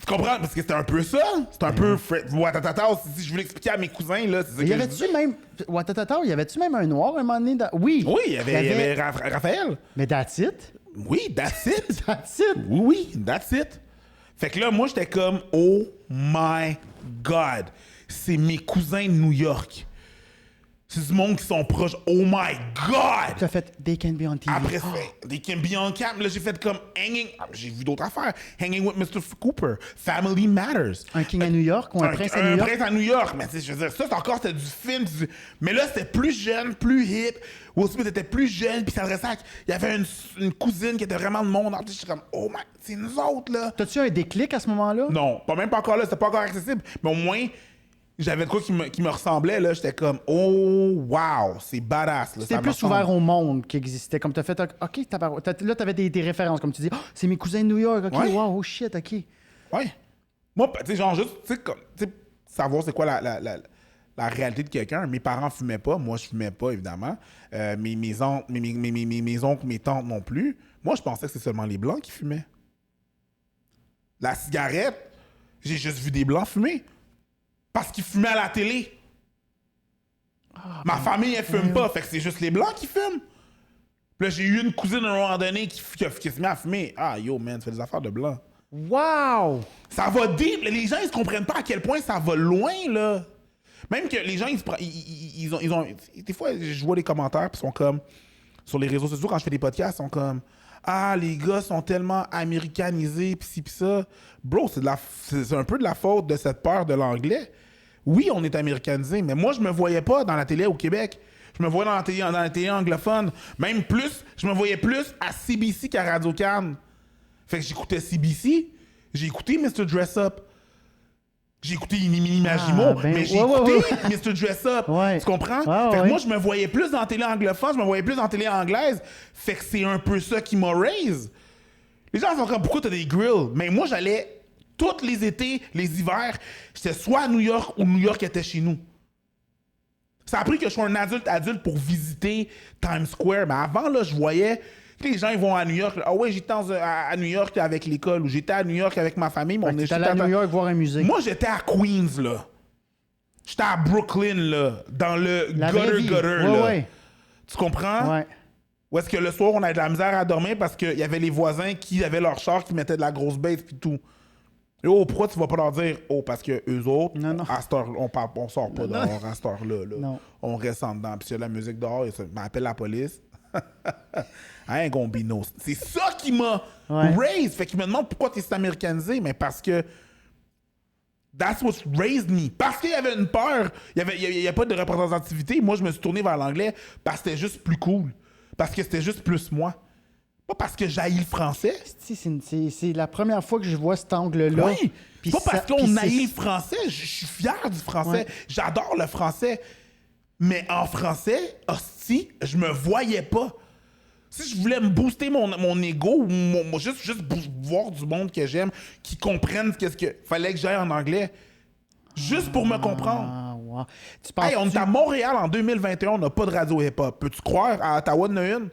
Tu comprends? Parce que c'était un peu ça. C'était un peu... Watatatao. Si je voulais expliquer à mes cousins, là, c'est ça Il que y je avait-tu disais. même... Watatata, il y avait-tu même un noir un moment donné? Oui. Oui, il y avait Raphaël. Mais that's it. Oui, that's it. That's it. Oui, that's it. Fait que là, moi, j'étais comme, oh my God, c'est mes cousins de New York. C'est du monde qui sont proches. Oh my God! Tu as fait They Can Be on TV. Après, des Kim Beyond Camp, là, j'ai fait comme Hanging. J'ai vu d'autres affaires. Hanging with Mr. Cooper. Family Matters. Un king à New York ou un prince à New York? Un prince à New York. Mais tu sais, je veux dire, ça, c'est encore, c'était du film. Mais là, c'était plus jeune, plus hip. Will Smith était plus jeune, puis s'adressait à... Il y avait une cousine qui était vraiment de monde. J'étais comme, oh my, c'est nous autres, là. T'as-tu un déclic à ce moment-là? Non, même pas encore là, c'était pas encore accessible. Mais au moins, j'avais de quoi qui me ressemblait, là. J'étais comme, oh, wow, c'est badass, là. C'était Ça me plus ressemble. ouvert au monde qui existait. Comme t'as fait, OK, là, t'avais des références. Comme tu dis, oh, c'est mes cousins de New York. OK, Ouais. wow, oh shit, OK. Ouais. Moi, tu sais, genre, juste, tu sais, comme, tu sais, savoir c'est quoi la réalité de quelqu'un. Mes parents fumaient pas. Moi, je fumais pas, évidemment. Mes oncles, mes tantes non plus. Moi, je pensais que c'était seulement les Blancs qui fumaient. La cigarette, j'ai juste vu des Blancs fumer. Parce qu'ils fumaient à la télé. Ma famille, elle fume pas. Fait que c'est juste les Blancs qui fument. Puis là, j'ai eu une cousine à un moment donné qui se met à fumer. Ah, yo, man, tu fais des affaires de Blancs. Wow! Ça va deep. Les gens, ils se comprennent pas à quel point ça va loin, là. Même que les gens, ils ont... Des fois, je vois les commentaires, puis ils sont comme... sur les réseaux sociaux, quand je fais des podcasts, sont comme « Ah, les gars sont tellement américanisés, pis ci, pis ça. » Bro, c'est un peu de la faute de cette peur de l'anglais. Oui, on est américanisé, mais moi, je me voyais pas dans la télé au Québec. Je me voyais dans la télé anglophone. Même plus, je me voyais plus à CBC qu'à Radio-Can. Fait que j'écoutais CBC, j'ai écouté Mr. Dress Up. J'ai écouté Imagimo, mais j'ai écouté Mr. Dress Up. Ouais. Tu comprends? Fait que moi, je me voyais plus dans la télé anglophone, je me voyais plus dans la télé anglaise. Fait que c'est un peu ça qui m'a raise. Les gens sont comme, pourquoi t'as des grills? Mais moi, j'allais tous les étés, les hivers, j'étais soit à New York ou New York était chez nous. Ça a pris que je sois un adulte pour visiter Times Square. Mais avant, là, je voyais... Les gens ils vont à New York. Ah ouais, j'étais à New York avec l'école ou j'étais à New York avec ma famille. Mais t'étais allé à New York voir un musée. Moi, j'étais à Queens, là. J'étais à Brooklyn, là. Dans le gutter, là. Ouais. Tu comprends? Ouais. Où est-ce que le soir, on avait de la misère à dormir parce qu'il y avait les voisins qui avaient leur char, qui mettaient de la grosse bête et tout. Et oh, pourquoi tu vas pas leur dire? Oh, parce que eux autres, non. à cette heure, on sort pas dehors à cette heure-là. Là. Non. On reste en dedans. Puis s'il y a de la musique dehors, ils m'appellent la police. Hein, Gombino. C'est ça qui m'a raised. Fait qu'il me demande pourquoi tu es américanisé. Mais parce que that's what raised me. Parce qu'il y avait une peur. Il y a pas de représentativité. Moi, je me suis tourné vers l'anglais parce que c'était juste plus cool. Parce que c'était juste plus moi. Pas parce que j'haïs le français. C'est la première fois que je vois cet angle-là. Oui. Pas parce qu'on haït le français. Je suis fier du français. Ouais. J'adore le français. Mais en français, hostie, je me voyais pas. Si je voulais me booster mon ego, ou juste voir du monde que j'aime, qui comprennent qu'est-ce que fallait que j'aille en anglais. Juste pour me comprendre. Ah, wow. Hey, on est à Montréal en 2021, on n'a pas de radio hip-hop. Peux-tu croire à Ottawa de une?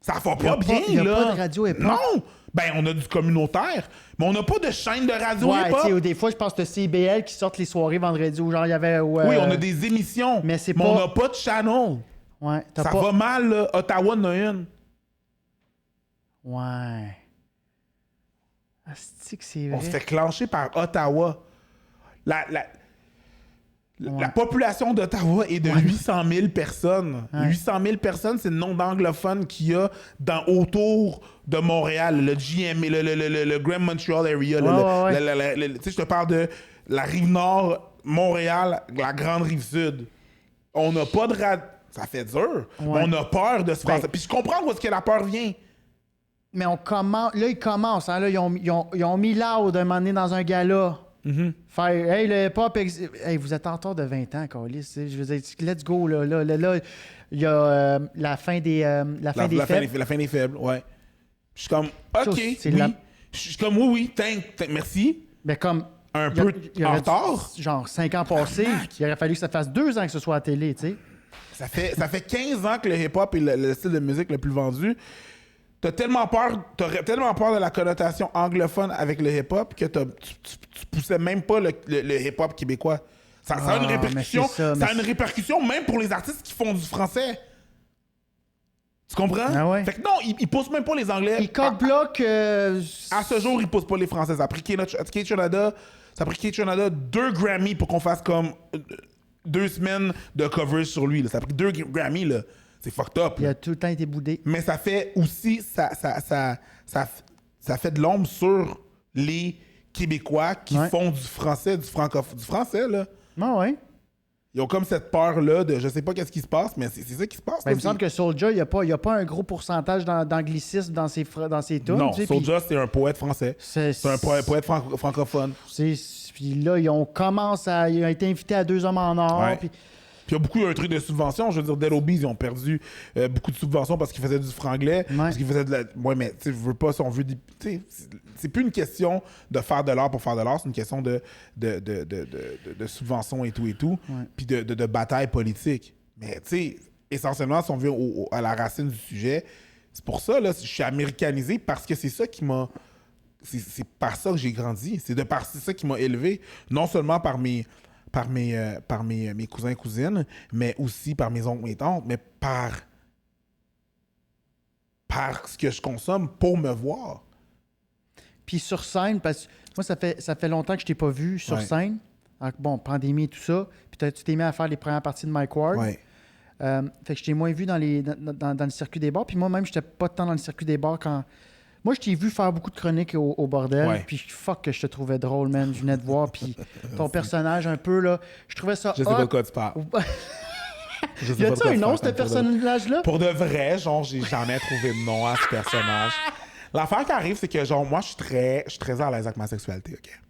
Ça va pas bien, là. Il n'y a pas de radio hip-hop. Non! Ben, on a du communautaire, mais on n'a pas de chaîne de radio hip-hop. Ouais, des fois, je pense que c'est CBL qui sortent les soirées vendredi où genre il y avait... Oui, on a des émissions, mais on n'a pas de channel. Ouais, Ça va mal, là. Ottawa de une. Ouais. Asti que c'est vrai. On se fait clencher par Ottawa. La population d'Ottawa est de 800 000 personnes. Ouais. 800 000 personnes, c'est le nombre d'anglophones qu'il y a autour de Montréal, le GM, le Grand Montreal Area. Tu sais, je te parle de la rive nord, Montréal, la grande rive sud. On n'a pas de ça fait dur. Ouais. On a peur de se faire ça. Puis je comprends où est-ce que la peur vient. Mais on commence... Là, ils commencent. Hein, là, ils ont mis Loud un moment donné dans un gala. Faire, hey, le hip-hop... Hey, vous êtes en retard de 20 ans, Carlis. Je veux dire, let's go. Là, il y a la fin des faibles. La fin des faibles, ouais. Je suis comme, OK, c'est oui. Je suis comme, oui, merci. Mais comme... Un peu en retard. Genre 5 ans passés, il aurait fallu que ça fasse 2 ans que ce soit à la télé, tu sais. Ça fait 15 ans que le hip-hop est le style de musique le plus vendu. T'aurais tellement peur de la connotation anglophone avec le hip-hop que tu poussais même pas le hip-hop québécois. Ça a une répercussion. Ça a une répercussion même pour les artistes qui font du français. Tu comprends? Ah ouais. Fait que non, ils poussent même pas les Anglais. Ils cock-bloquent... À ce jour, ils poussent pas les Français. Ça a pris Kate Shonada 2 Grammy pour qu'on fasse comme 2 semaines de coverage sur lui. Là. Ça a pris 2 Grammy, là. C'est fucked up. Il a tout le temps été boudé. Mais ça fait aussi... Ça fait de l'ombre sur les Québécois qui font du français, du français, là. Ah ouais. Ils ont comme cette peur-là de... Je sais pas qu'est-ce qui se passe, mais c'est ça qui se passe. Ben, il me semble que Soulja, il n'y a pas un gros pourcentage d'anglicisme dans ses tunes. Non, tu sais, Soulja, c'est un poète français. C'est un poète francophone. Puis là, il a été invité à 2 hommes en or. Ouais. Puis il y a beaucoup un truc de subvention. Je veux dire, Dead Obies, ils ont perdu beaucoup de subventions parce qu'ils faisaient du franglais. Ouais. Parce qu'ils faisaient de la... Ouais, mais tu sais, je veux pas... Si on veut... C'est plus une question de faire de l'art pour faire de l'art. C'est une question de subventions et tout. Ouais. Puis de bataille politique. Mais tu sais, essentiellement, si on veut à la racine du sujet, c'est pour ça, là, je suis américanisé parce que c'est ça qui m'a... C'est par ça que j'ai grandi. C'est ça qui m'a élevé. Non seulement par mes cousins et cousines, mais aussi par mes oncles et tantes, mais par ce que je consomme pour me voir. Puis sur scène, parce que moi, ça fait longtemps que je t'ai pas vu sur scène. Bon, pandémie et tout ça. Puis tu t'es mis à faire les premières parties de Mike Ward. Ouais. Fait que je t'ai moins vu dans le circuit des bars. Puis moi-même, j'étais pas tant dans le circuit des bars quand... Moi, je t'ai vu faire beaucoup de chroniques au bordel. Ouais. Puis fuck que je te trouvais drôle, man. Je venais te voir. Puis ton personnage, un peu, là, je trouvais ça Je sais pas de quoi tu parles. Je sais Y pas de a-tu quoi un tu nom, parles, ce personnage-là? Pour de vrai, genre, j'ai jamais trouvé de nom à ce personnage. L'affaire qui arrive, c'est que, genre, moi, je suis très à l'aise avec ma sexualité, OK?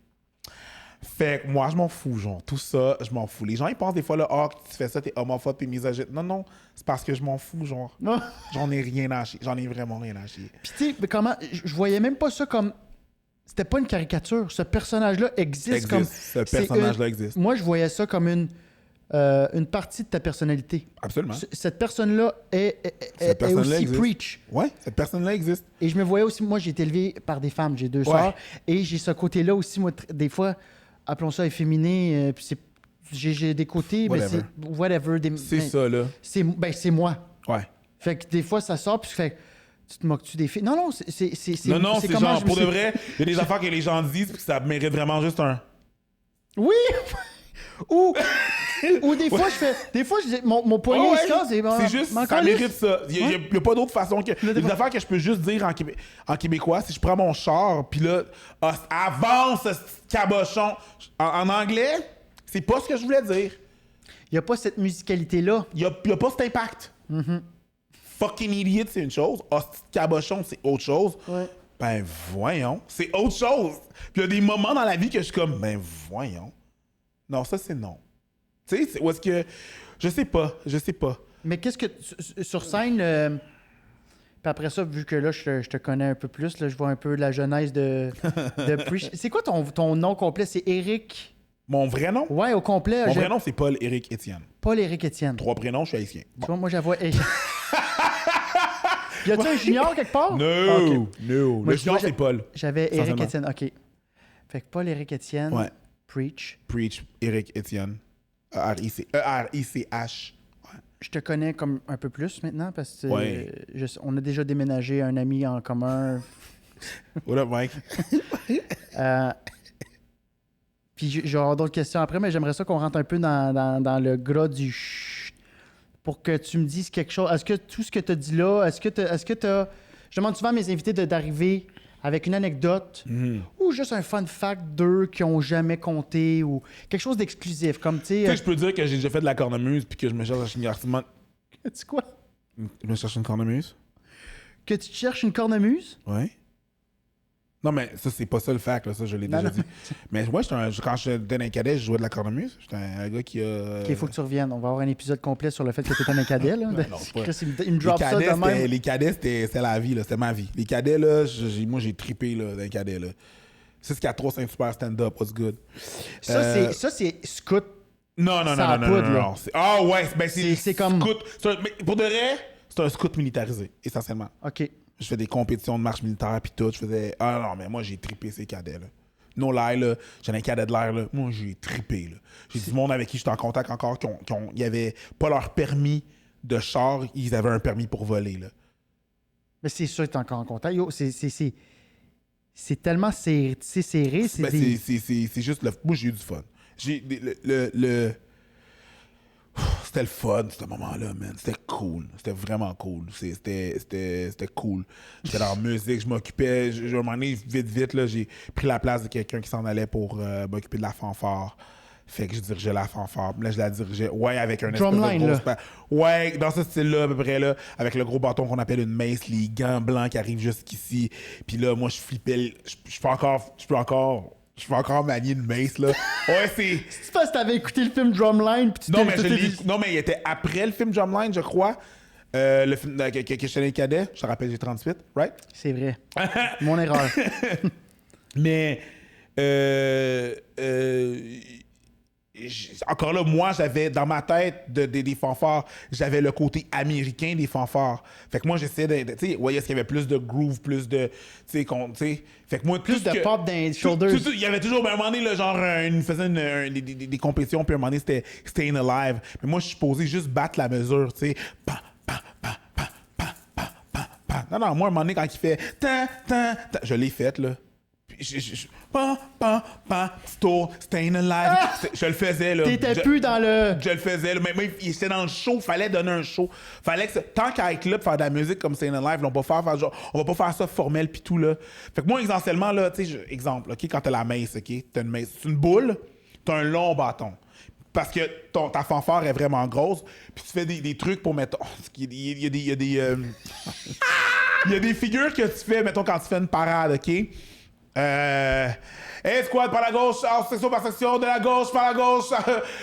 Fait que moi, je m'en fous, genre. Tout ça, je m'en fous. Les gens, ils pensent des fois, là, ah, tu fais ça, t'es homophobe, t'es misogyne. Non, c'est parce que je m'en fous, genre. Non. J'en ai rien à chier. J'en ai vraiment rien à chier. Puis tu sais, mais comment... Je voyais même pas ça comme... C'était pas une caricature. Ce personnage-là existe comme... Ce personnage-là existe. Moi, je voyais ça comme une partie de ta personnalité. Absolument. Cette personne-là est personne-là aussi existe. preach. Ouais, cette personne-là existe. Et je me voyais aussi... Moi, j'ai été élevé par des femmes. J'ai 2 sœurs. Et j'ai ce côté-là aussi, moi, des fois... Appelons ça efféminé, puis j'ai des côtés, mais Whatever. c'est whatever. C'est ça, là. C'est moi. Ouais. Fait que des fois, ça sort, puis tu te moques-tu des filles? Non, c'est Non, c'est comment genre, je me pour de suis- vrai, il y a des affaires que les gens disent puis que ça mérite vraiment juste un... Oui! ou des fois, je fais... Des fois, mon poignet, Ouais, il se casse. c'est juste, m'en ça calisse. mérite ça. Il n'y a pas d'autre façon que... Il y a des affaires que je peux juste dire en québécois. Si je prends mon char, puis là, avance, ce cabochon. En anglais, c'est pas ce que je voulais dire. Il n'y a pas cette musicalité-là. Il n'y a pas cet impact. Fucking idiot, c'est une chose. Hostie de cabochon, c'est autre chose. Ouais. Ben voyons, c'est autre chose. Puis il y a des moments dans la vie que je suis comme, ben voyons. Non, ça c'est non. Tu sais, où est-ce que... Je sais pas. Mais qu'est-ce que... Sur scène... puis après ça, vu que là, je te connais un peu plus, là, je vois un peu la genèse de Preach. C'est quoi ton nom complet? C'est Éric... Mon vrai nom? Ouais, au complet. Mon vrai nom, c'est Paul-Éric Étienne. Paul-Éric Étienne. 3 prénoms, je suis haïtien. Tu vois, moi, j'avoue... Y a-tu un junior quelque part? No, Ah, ok. no. Moi, Le junior, c'est Paul. J'avais Éric Essentiellement. Étienne, OK. Fait que Paul-Éric Étienne, Ouais. Preach. Preach, Éric Étienne. E-R-I-C-H. Ouais. Je te connais comme un peu plus maintenant parce que Ouais. on a déjà déménagé un ami en commun. What up, Mike? Puis j'aurai d'autres questions après, mais j'aimerais ça qu'on rentre un peu dans le gras du chut pour que tu me dises quelque chose. Est-ce que tout ce que tu as dit là, est-ce que tu as... Je demande souvent à mes invités d'arriver avec une anecdote ou juste un fun fact d'eux qui n'ont jamais compté ou quelque chose d'exclusif, comme tu Tu sais, sais... je peux dire que j'ai déjà fait de la cornemuse puis que je me cherche une Tu quoi? Je me cherche une cornemuse? Que tu cherches une cornemuse? Ouais. Non, mais ça, c'est pas ça le fact, là. Ça, je l'ai Non, déjà non. dit. Mais ouais, quand j'étais dans un cadet, je jouais de la cornemuse. J'étais un gars qui a... OK, il faut que tu reviennes. On va avoir un épisode complet sur le fait que tu étais un cadet. Là. Ben non, c'est pas- Chris, il me drop ça de même. Les cadets, c'était la vie, là. C'était ma vie. Les cadets, là, moi, j'ai trippé, là, d'un cadet, là. 6-4-3, c'est un super stand-up. What's good? Ça, c'est scout. Non. Ça a poudre, là. Ah ouais, ben C'est comme- scout. Mais pour de vrai, c'est un scout militarisé, essentiellement. OK. Je fais des compétitions de marche militaire puis tout. Je faisais... Ah non, mais moi, j'ai trippé ces cadets, là. No lie, là. J'en ai un cadet de l'air, là. Moi, j'ai trippé, là. J'ai du monde avec qui j'étais en contact encore ils n'avaient pas leur permis de char, ils avaient un permis pour voler, là. Mais c'est sûr que tu es encore en contact. Yo, c'est tellement serré. Ben, c'est juste... Moi, j'ai eu du fun. C'était le fun, ce moment-là, man. C'était cool. C'était vraiment cool. C'était cool. J'étais dans la musique, je m'occupais. À un moment donné, vite, là, j'ai pris la place de quelqu'un qui s'en allait pour m'occuper de la fanfare. Fait que je dirigeais la fanfare. Là, je la dirigeais, ouais, avec un Drumline, espèce de gros... Ouais, dans ce style-là, à peu près, là, avec le gros bâton qu'on appelle une mace, les gants blancs qui arrivent jusqu'ici. Puis là, moi, je flippais. Je peux encore manier une mace, là. Ouais, c'est... C'est parce que t'avais écouté le film Drumline puis tu Non, t'es- mais tout est dit- non, mais il était après le film Drumline, je crois. Le film que j'étais dans les cadets. Je te rappelle, j'ai 38, right? C'est vrai. Mon erreur. Mais encore là, moi, j'avais dans ma tête des fanfares, j'avais le côté américain des fanfares. Fait que moi, j'essayais de, tu sais, ouais, est-ce qu'il y avait plus de groove, plus de, tu sais, fait que moi, Plus de pop dans les shoulders. il y avait toujours, ben, à un moment donné, là, genre, il faisait des compétitions, puis à un moment donné, c'était Staying Alive. Mais moi, je suis supposé juste battre la mesure, tu sais. Non, moi, à un moment donné, quand il fait je l'ai faite, là. Puis, tu tournes, staying alive. Je le faisais, là. T'étais plus dans le... Je le faisais, là. Mais c'était dans le show, fallait donner un show. Fallait que tant qu'à être là pour faire de la musique comme staying alive, on va pas faire genre, on va pas faire ça formel pis tout, là. Fait que moi, essentiellement, là, tu sais, exemple, OK, quand t'as la mace, OK, t'as une mace, c'est une boule, t'as un long bâton. Parce que ta fanfare est vraiment grosse, puis tu fais des trucs pour mettre... Il y a des il y a des figures que tu fais, mettons, quand tu fais une parade, OK? Hey, squad par la gauche, section par section, de la gauche par la gauche,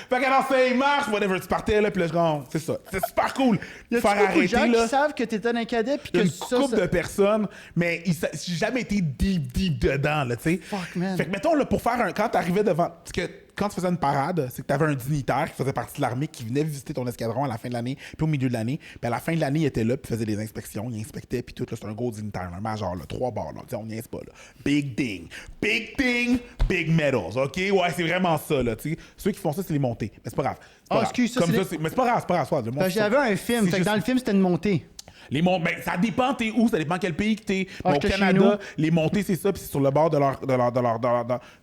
fait qu'alors c'est marche, whatever, tu partais, là, puis là, c'est ça. C'est super cool. Il y a Faire beaucoup de gens arrêter, là. qui savent que t'étais un cadet, puis que Une ça... couple de personnes, mais j'ai jamais été deep dedans, là, tu sais. Fuck, man. Fait que, mettons, là, pour faire un... Quand t'arrivais devant... Parce que quand tu faisais une parade, c'est que t'avais un dignitaire qui faisait partie de l'armée qui venait visiter ton escadron à la fin de l'année, puis au milieu de l'année. Puis à la fin de l'année, il était là, puis faisait des inspections, il inspectait, puis tout, là, c'était un gros dignitaire, un major, là, 3 barres, là, on niaise pas, là. Big ding, big medals, OK? Ouais, c'est vraiment ça, là, tu sais. Ceux qui font ça, c'est les montées. Mais c'est pas grave. Excuse, ça, comme c'est ça, mais c'est pas grave, soit. J'avais un film, fait que dans le film, c'était une montée. Les montées, ben, ça dépend t'es où, ça dépend quel pays que t'es. Au j'étais chez nous. Canada, les montées, c'est ça, puis c'est sur le bord de leur.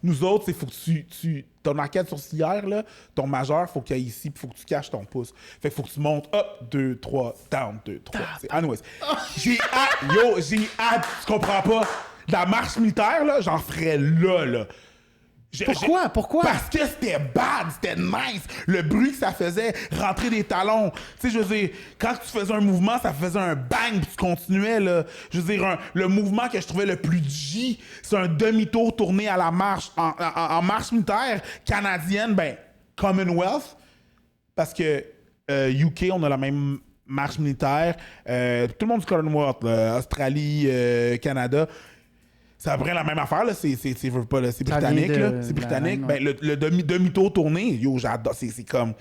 Nous autres, c'est faut que ton arcade sourcilière, là, ton majeur, faut qu'il y ait ici, puis faut que tu caches ton pouce. Fait que faut que tu montes, hop, 2, 3, down, 2, 3. Anyways. J'ai hâte, tu comprends pas. La marche militaire, là, j'en ferais là. Pourquoi? Parce que c'était bad, c'était nice. Le bruit que ça faisait, rentrer des talons. Tu sais, je veux dire, quand tu faisais un mouvement, ça faisait un bang, puis tu continuais, là. Je veux dire, le mouvement que je trouvais le plus G, c'est un demi-tour tourné à la marche, en marche militaire canadienne, ben, Commonwealth, parce que UK, on a la même marche militaire. Tout le monde du Commonwealth, là, Australie, Canada. C'est à peu près la même affaire, là. C'est britannique, là. C'est britannique. Ben, le demi-tour tourné, yo, j'adore. C'est comme...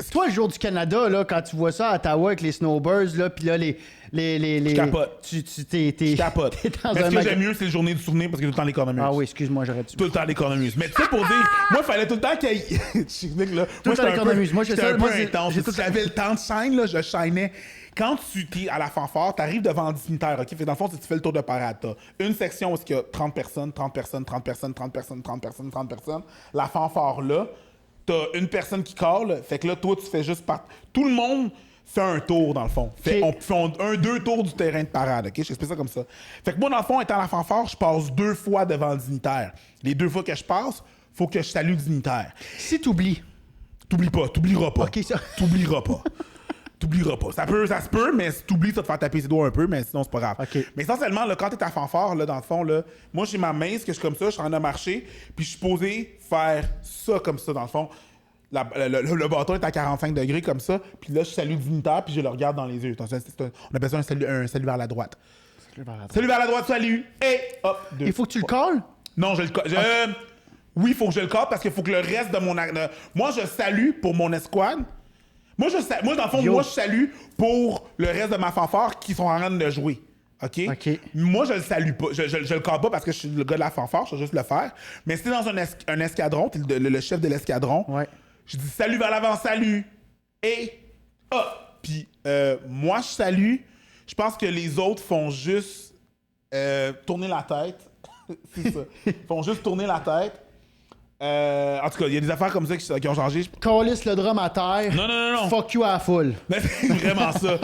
Toi, le jour du Canada, là, quand tu vois ça à Ottawa avec les snowbirds, là, puis là, les... Je capote. Je capote. Mais ce que j'aime mieux, c'est la journée du souvenir, parce que tout le temps l'économie. Ah oui, excuse-moi, j'aurais dû... Tout le temps l'économie. Mais tu sais, pour dire... Moi, il fallait tout le temps qu'il y ait... Tout le temps l'économie. Moi, j'étais un peu intense. J'avais le temps de shine, là, je shinais. Quand tu es à la fanfare, tu arrives devant un dignitaire, OK? Fait que dans le fond, si tu fais le tour de parade, t'as une section où il y a 30 personnes. La fanfare là, t'as une personne qui colle. Fait que là, toi, tu fais juste tout le monde fait un tour, dans le fond. On fait 2 tours du terrain de parade, OK? J'explique ça comme ça. Fait que moi, dans le fond, étant à la fanfare, je passe 2 fois devant le dignitaire. Les 2 fois que je passe, faut que je salue le dignitaire. Si t'oublies. T'oublieras pas. OK, ça... T'oublieras pas. T'oublieras pas. Ça se peut, mais si t'oublies, ça va te faire taper ses doigts un peu, mais sinon, c'est pas grave. Okay. Mais essentiellement, là, quand t'es à fanfare, là, dans le fond, là, moi, j'ai ma main, que je suis comme ça, je suis en train de marcher, puis je suis posé faire ça comme ça, dans le fond. Le bâton est à 45 degrés comme ça, puis là, je salue le dignitaire, puis je le regarde dans les yeux. On appelle ça un salut vers la droite. Salut vers la droite, salut! Et hop! Il faut que tu le colles? Non, je le colle. Oui, il faut que je le colle, parce qu'il faut que le reste de mon... Moi, je salue pour mon escouade. Moi, dans le fond, moi, je salue pour le reste de ma fanfare qui sont en train de jouer. OK? Moi, je le salue pas. Je le colle pas parce que je suis le gars de la fanfare, je vais juste le faire. Mais si t'es dans un escadron, t'es le chef de l'escadron, je dis salut vers l'avant, salut. Et puis moi, je salue. Je pense que les autres font juste tourner la tête. C'est ça. Ils font juste tourner la tête. En tout cas, il y a des affaires comme ça qui ont changé. Calisse le drum à terre. Non. Fuck you à la foule. Mais c'est vraiment ça.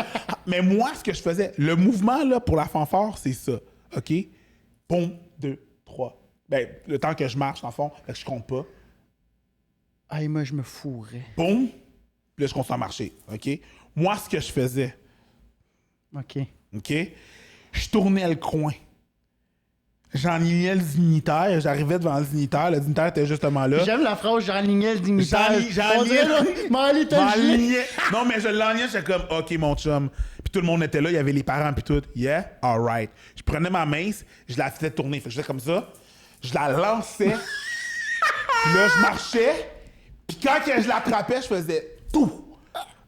Mais moi, ce que je faisais, le mouvement là, pour la fanfare, c'est ça. OK? Boum, 2, 3. Ben, le temps que je marche, en fond, fait que je compte pas. Aïe, moi, je me fourrais. Boum, puis là, je continue à marcher. OK? Moi, ce que je faisais. OK? Je tournais le coin. J'enlignais le dignitaire, j'arrivais devant le dignitaire était justement là. J'aime la phrase, j'enlignais le dignitaire. J'enlignais. Non, mais je l'enlignais, j'étais comme, OK, mon chum. Puis tout le monde était là, il y avait les parents, puis tout. Yeah, all right. Je prenais ma mince, je la faisais tourner. Fait que je faisais comme ça, je la lançais, puis là, je marchais, puis quand je l'attrapais, je faisais tout.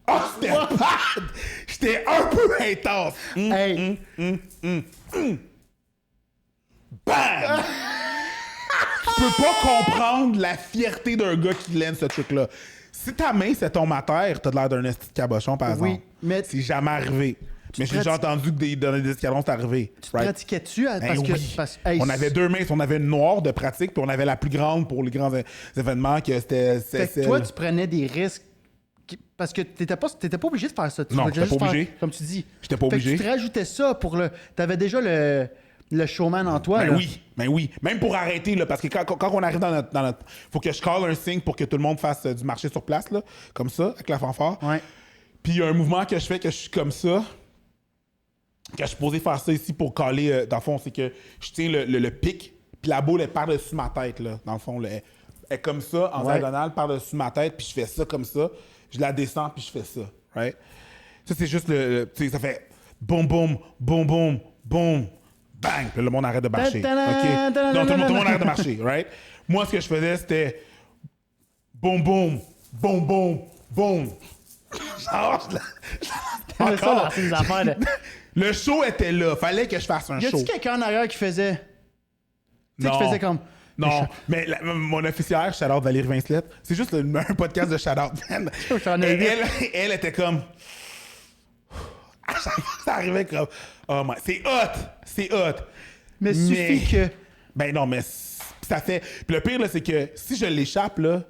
Oh, c'était bad! J'étais un peu intense. Bam! Tu peux pas comprendre la fierté d'un gars qui l'aime, ce truc-là. Si ta main, c'est tombe à terre, t'as l'air d'un esti de cabochon, par exemple. Oui, mais... C'est jamais arrivé. Mais j'ai déjà entendu que dans les escadrons, c'est arrivé. Tu te pratiquais-tu? Ben oui. On avait 2 mains, on avait une noire de pratique, puis on avait la plus grande pour les grands événements, que c'était... Fait que toi, tu prenais des risques parce que t'étais pas obligé de faire ça. Non, j'étais pas obligé. Comme tu dis. J'étais pas obligé. Fait que tu te rajoutais ça pour le... T'avais déjà le showman en toi, là. Ben oui. Même pour arrêter, là, parce que quand on arrive dans notre... Faut que je call un signe pour que tout le monde fasse du marché sur place, là, comme ça, avec la fanfare. Ouais. Puis il y a un mouvement que je fais, que je suis comme ça, que je suis posé faire ça ici pour caler, dans le fond, c'est que je tiens le pic, puis la boule est par-dessus ma tête, là, dans le fond. Là, elle est comme ça, en diagonale, par-dessus ma tête, puis je fais ça comme ça. Je la descends, puis je fais ça, right? Ça, c'est juste tu sais, ça fait boum, boum, boum, boum, boum, bang! Puis le monde arrête de marcher, OK? Non, tout le monde arrête de marcher, right? Moi, ce que je faisais, c'était boum, boum, boum, boum, boum. Genre, Encore. Ça, dans affaires de... Le show était là. Fallait que je fasse un show. Y a-tu quelqu'un en arrière qui faisait... Tu sais, qui faisait comme... Non, mais mon officière, shout-out Valérie Vincelette, c'est juste un podcast de shout-out. Elle était comme... Ça arrivait comme... Oh my... C'est hot. Mais suffit que... Ben non, mais ça fait... Puis le pire, là, c'est que si je l'échappe, là,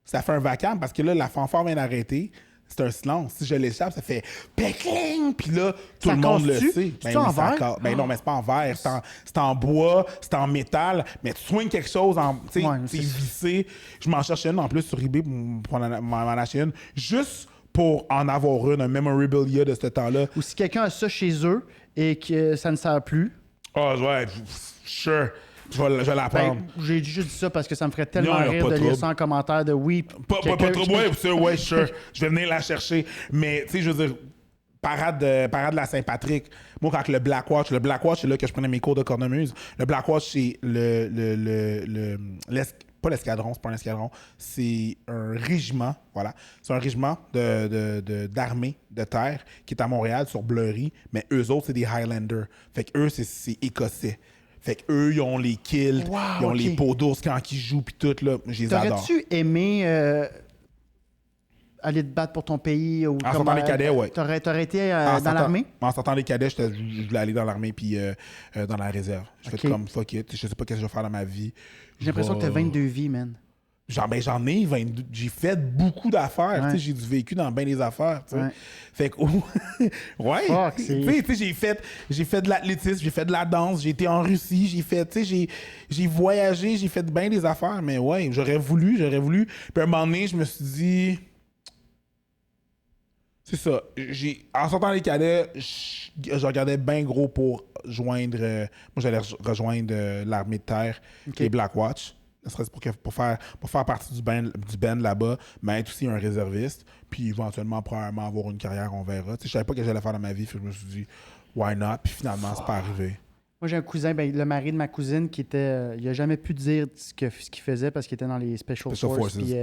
ça fait un vacarme parce que là, la fanfare vient d'arrêter. C'est un silence. Si je l'échappe, ça fait pécling. Puis là, tout le monde le sait. C'est en verre? Ben non, mais c'est pas en verre. C'est en bois, c'est en métal. Mais tu swings quelque chose en. Tu sais, vissé. Je m'en cherchais une en plus sur eBay pour m'en acheter une. Juste pour en avoir une, un memorabilia de ce temps-là. Ou si quelqu'un a ça chez eux et que ça ne sert plus. Ah, ouais, sure. Je vais la prendre. J'ai juste dit ça parce que ça me ferait tellement rire de lire ça en commentaire de oui. Pas trop, ouais, sure. Je vais venir la chercher. Mais, tu sais, je veux dire, parade de la Saint-Patrick. Moi, quand le Blackwatch, c'est là que je prenais mes cours de cornemuse. Le Blackwatch, c'est pas l'escadron, c'est pas un escadron, c'est un régiment, voilà. C'est un régiment d'armée de terre qui est à Montréal, sur Bleury, mais eux autres, c'est des Highlanders. Fait que eux, c'est écossais. Fait qu'eux, ils ont les kills, ils ont les peaux d'ours quand ils jouent, puis tout, là, je les adore. T'aurais-tu aimé aller te battre pour ton pays? Ou en sortant les cadets, ouais. T'aurais été dans l'armée? En sortant les cadets, je voulais aller dans l'armée, puis dans la réserve. Je fais comme, fuck it, je sais pas ce que je vais faire dans ma vie. J'ai l'impression que t'as 22 vies, man. J'en ai 22. J'ai fait beaucoup d'affaires. Ouais. J'ai du vécu dans bien des affaires. Ouais. Fait que, ouais. Fuck, j'ai fait de l'athlétisme, j'ai fait de la danse, j'ai été en Russie, j'ai voyagé, j'ai fait bien des affaires. Mais ouais, j'aurais voulu. Puis à un moment donné, je me suis dit... C'est ça. En sortant les cadets, je regardais bien gros pour joindre... moi, j'allais rejoindre l'armée de terre, les Blackwatch. Ne serait-ce pour faire partie du band là-bas, mais être aussi un réserviste, puis éventuellement, probablement avoir une carrière, on verra. Je savais pas ce que j'allais faire dans ma vie, je me suis dit, why not? Puis finalement, c'est pas arrivé. Moi, j'ai un cousin, le mari de ma cousine, qui était... il a jamais pu dire ce qu'il faisait parce qu'il était dans les Special Forces. Puis,